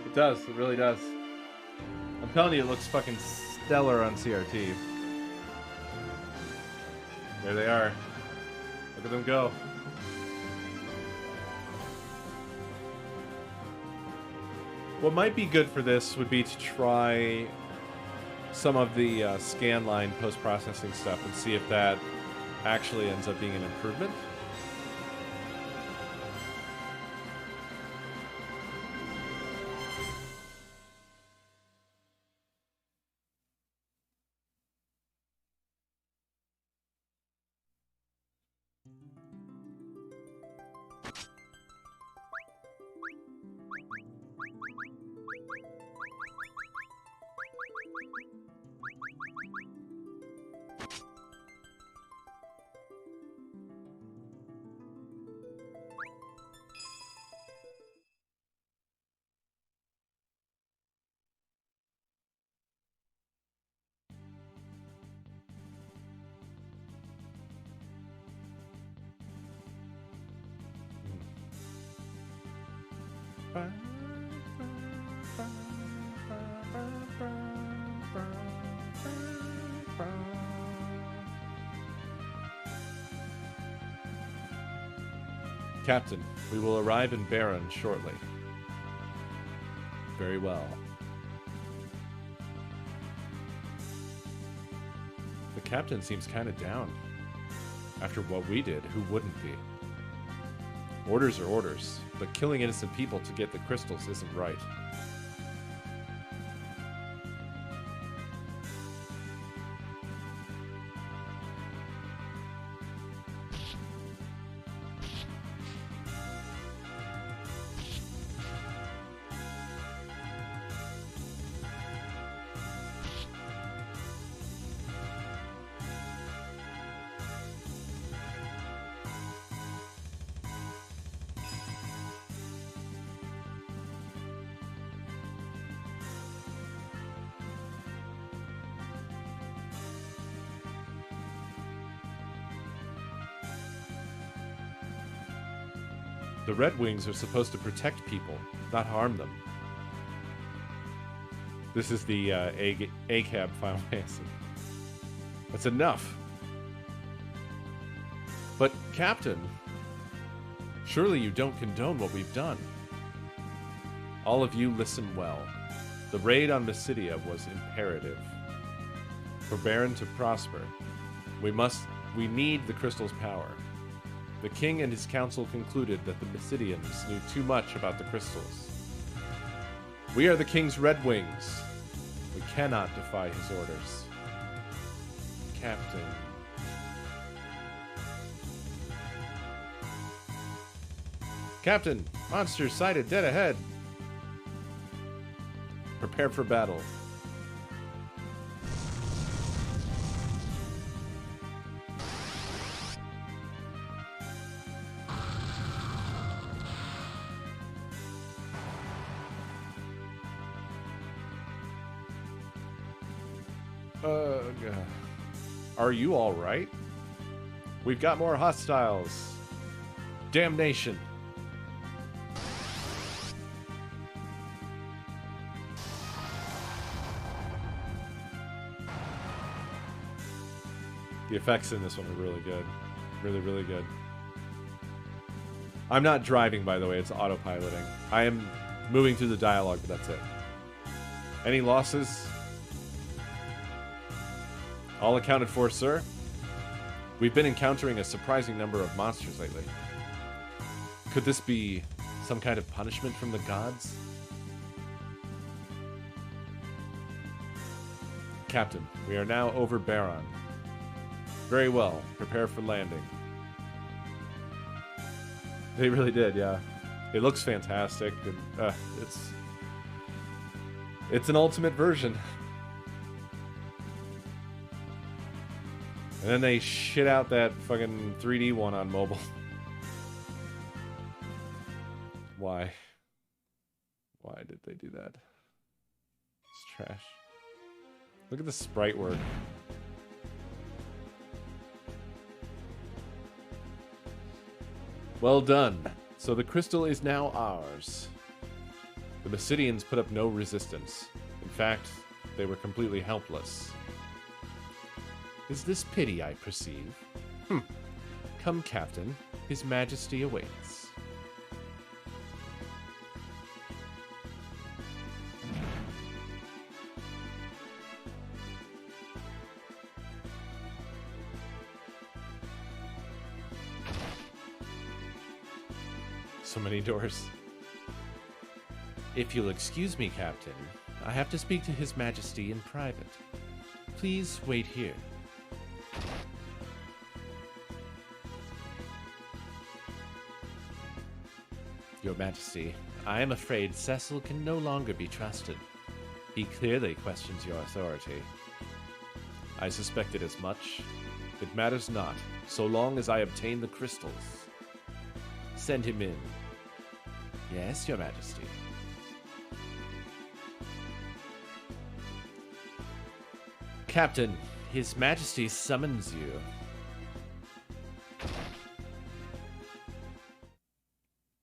It does. It really does. I'm telling you, it looks fucking stellar on CRT. There they are. Look at them go. What might be good for this would be to try some of the scanline post-processing stuff and see if that actually ends up being an improvement. Captain, we will arrive in Baron shortly. Very well. The captain seems kind of down. After what we did, who wouldn't be? Orders are orders, but killing innocent people to get the crystals isn't right. The Red Wings are supposed to protect people, not harm them. This is the ACAB Final Fantasy. That's enough. But, Captain, surely you don't condone what we've done. All of you listen well. The raid on Mysidia was imperative. For Baron to prosper, we need the crystal's power. The king and his council concluded that the Mysidians knew too much about the crystals. We are the king's Red Wings. We cannot defy his orders. Captain. Captain, monsters sighted dead ahead. Prepare for battle. Are you all right? We've got more hostiles. Damnation. The effects in this one are really good. Really, really good. I'm not driving, by the way. It's autopiloting. I am moving through the dialogue, but that's it. Any losses? All accounted for, sir. We've been encountering a surprising number of monsters lately. Could this be some kind of punishment from the gods? Captain, we are now over Baron. Very well. Prepare for landing. They really did, yeah. It looks fantastic. And, it's an ultimate version. And then they shit out that fucking 3D one on mobile. Why? Why did they do that? It's trash. Look at the sprite work. Well done. So the crystal is now ours. The Basidians put up no resistance. In fact, they were completely helpless. Is this pity I perceive? Come, Captain. His Majesty awaits. So many doors. If you'll excuse me, Captain, I have to speak to His Majesty in private. Please wait here. Your Majesty, I am afraid Cecil can no longer be trusted. He clearly questions your authority. I suspected as much. It matters not, so long as I obtain the crystals. Send him in. Yes, Your Majesty. Captain, His Majesty summons you.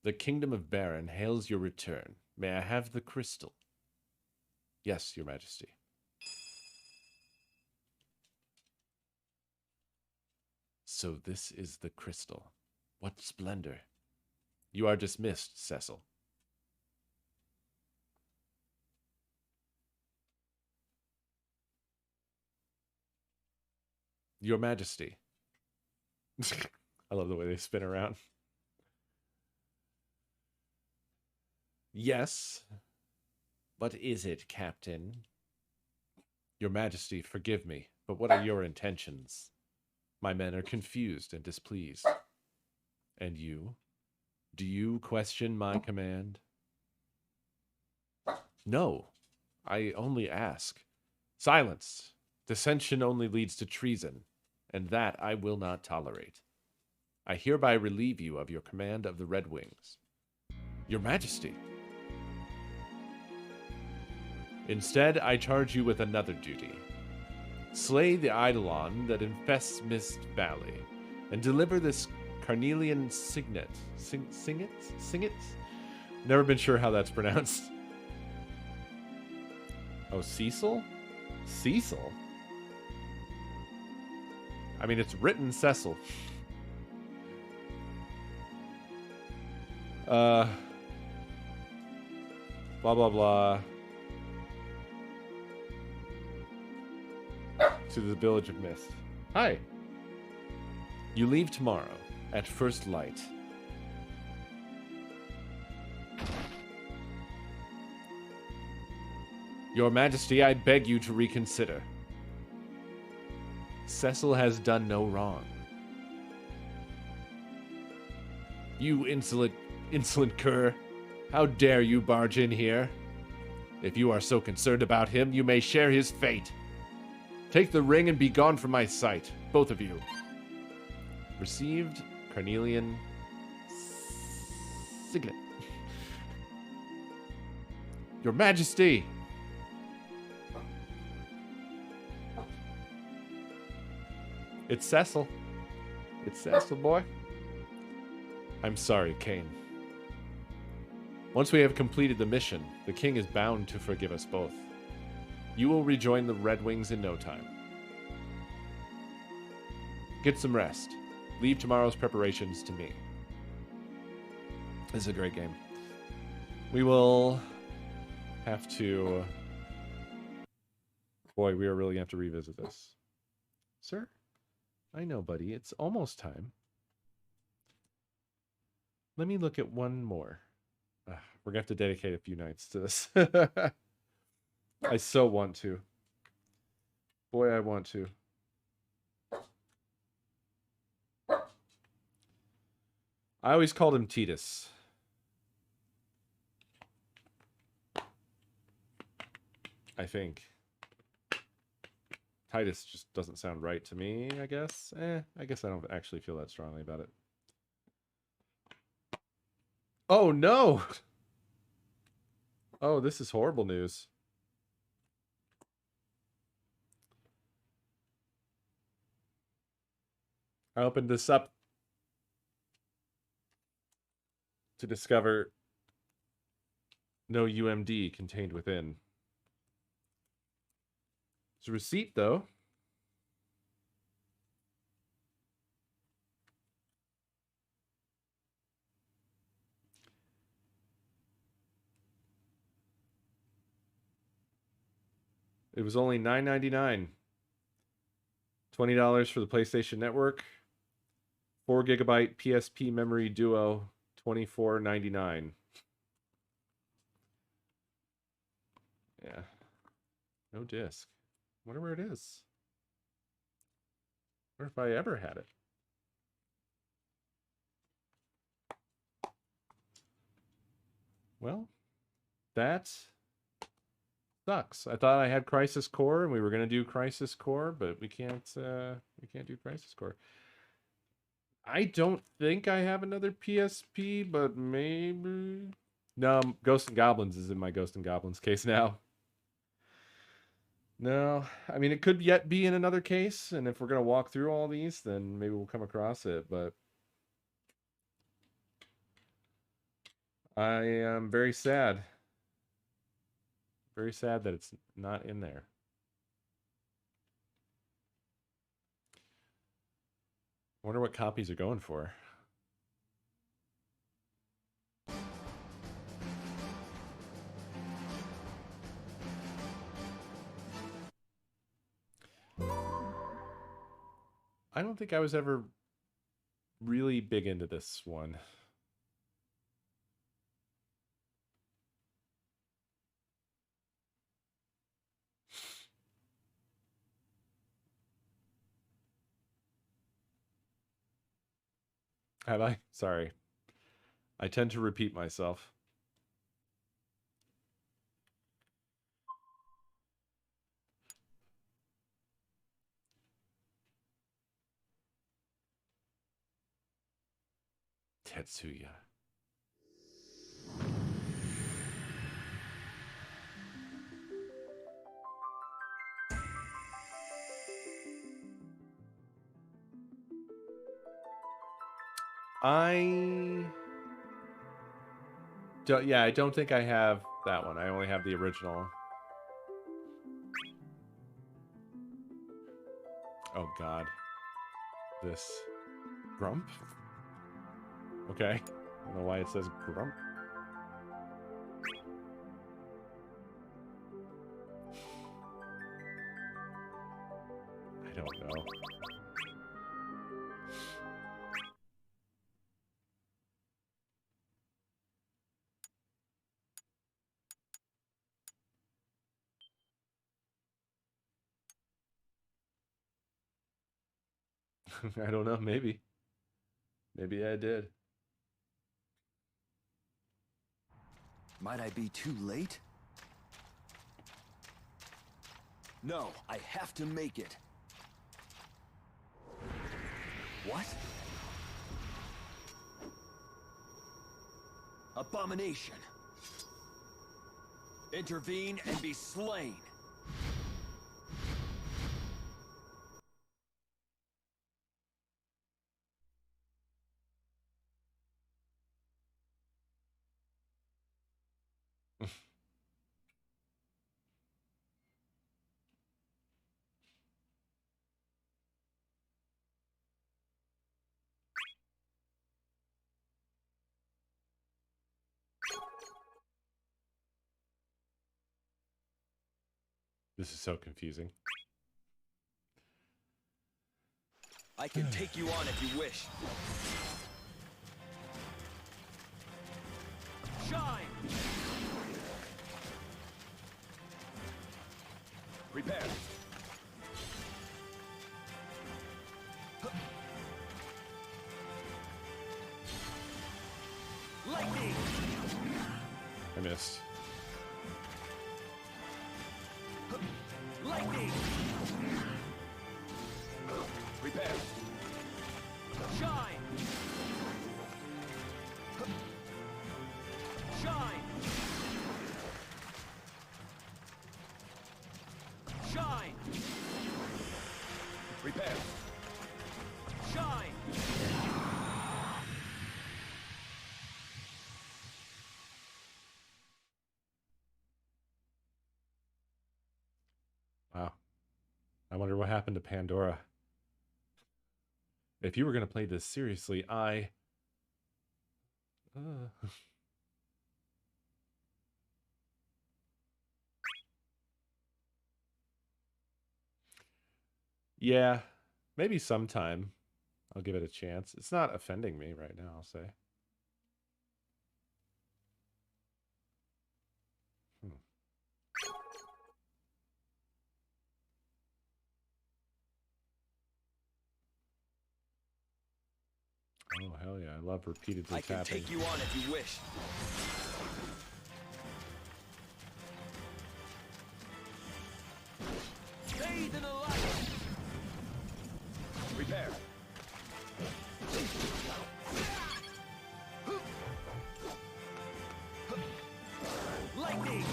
The Kingdom of Baron hails your return. May I have the crystal? Yes, Your Majesty. So this is the crystal. What splendor. You are dismissed, Cecil. Your Majesty. I love the way they spin around. Yes. What is it, Captain? Your Majesty, forgive me, but what are your intentions? My men are confused and displeased. And you? Do you question my command? No, I only ask. Silence! Dissension only leads to treason, and that I will not tolerate. I hereby relieve you of your command of the Red Wings. Your Majesty! Instead, I charge you with another duty. Slay the Eidolon that infests Mist Valley, and deliver this Carnelian signet. Signet? Never been sure how that's pronounced. Oh, Cecil? Cecil? I mean, it's written Cecil. Blah, blah, blah. To the Village of Mist. Hi. You leave tomorrow at first light. Your Majesty, I beg you to reconsider. Cecil has done no wrong. You insolent cur. How dare you barge in here? If you are so concerned about him, you may share his fate. Take the ring and be gone from my sight, both of you. Received Carnelian signet. Your Majesty! It's Cecil. It's Cecil, boy. I'm sorry, Kane. Once we have completed the mission, the king is bound to forgive us both. You will rejoin the Red Wings in no time. Get some rest. Leave tomorrow's preparations to me. This is a great game. We will have to... Boy, we are really going to have to revisit this. Sir? I know, buddy. It's almost time. Let me look at one more. We're going to have to dedicate a few nights to this. I so want to. Boy, I want to. I always called him Titus. I think. Titus just doesn't sound right to me, I guess. I guess I don't actually feel that strongly about it. Oh, no! Oh, this is horrible news. I opened this up to discover no UMD contained within. It's a receipt, though. It was only $9.99. $20 for the PlayStation Network. 4 GB PSP Memory Duo. $24.99. Yeah. No disc. Wonder where it is. Wonder if I ever had it. Well, that sucks. I thought I had Crisis Core and we were gonna do Crisis Core, but we can't do Crisis Core. I don't think I have another PSP, but maybe. No, Ghosts and Goblins is in my Ghosts and Goblins case now. No, I mean, it could yet be in another case, and if we're going to walk through all these, then maybe we'll come across it, but I am very sad. Very sad that it's not in there. I wonder what copies are going for. I don't think I was ever really big into this one. Have I? Sorry. I tend to repeat myself. Tetsuya. I don't think I have that one. I only have the original. Oh god. This Grump? Okay. I don't know why it says Grump. I don't know. I don't know, maybe. Maybe I did. Might I be too late? No, I have to make it. What? Abomination! Intervene and be slain! This is so confusing. I can take you on if you wish. Shine! Prepare. Lightning! I missed. Lightning! Prepare. Shine! Shine! Shine! Prepare. Shine! Wow. I wonder what happened to Pandora. If you were going to play this seriously, yeah, maybe sometime I'll give it a chance. It's not offending me right now, I'll say. Oh, hell yeah. I love repeatedly I can tapping. take you on if you wish. Bathe in the light. Prepare. Lightning.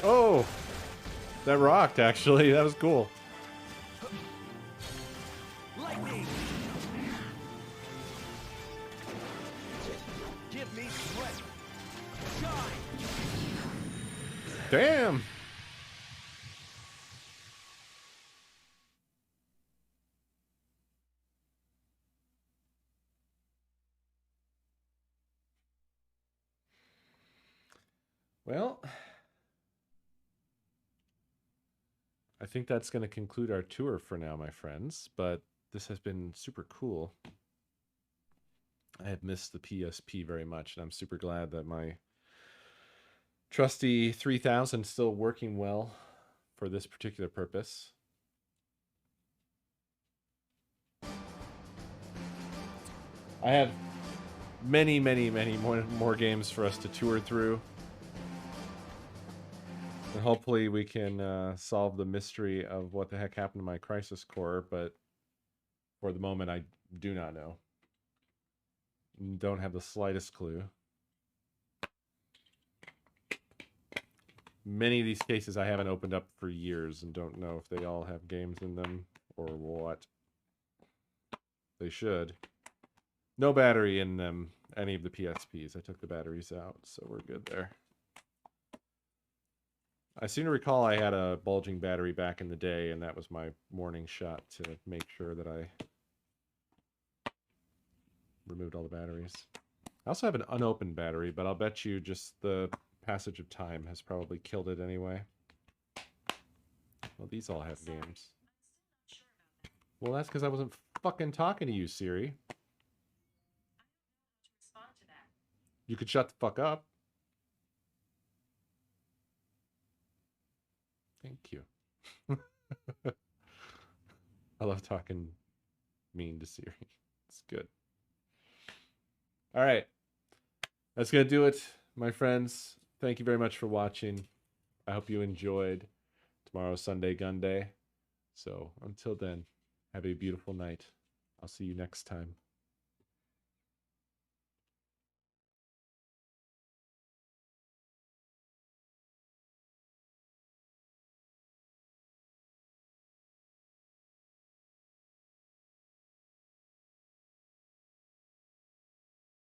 Oh! That rocked, actually. That was cool. Lightning. Give me strength. Shine. Damn! Well, I think that's going to conclude our tour for now, my friends, but this has been super cool. I have missed the PSP very much, and I'm super glad that my trusty 3000 is still working well for this particular purpose. I have many more games for us to tour through. And hopefully we can solve the mystery of what the heck happened to my Crisis Core, but for the moment I do not know. Don't have the slightest clue. Many of these cases I haven't opened up for years and don't know if they all have games in them or what. They should. No battery in them, any of the PSPs. I took the batteries out, so we're good there. I seem to recall I had a bulging battery back in the day, and that was my morning shot to make sure that I removed all the batteries. I also have an unopened battery, but I'll bet you just the passage of time has probably killed it anyway. Well, these all have games. Well, that's because I wasn't fucking talking to you, Siri. You could shut the fuck up. Thank you. I love talking mean to Siri. It's good. All right. That's going to do it, my friends. Thank you very much for watching. I hope you enjoyed. Tomorrow's Sunday Gun Day. So until then, have a beautiful night. I'll see you next time.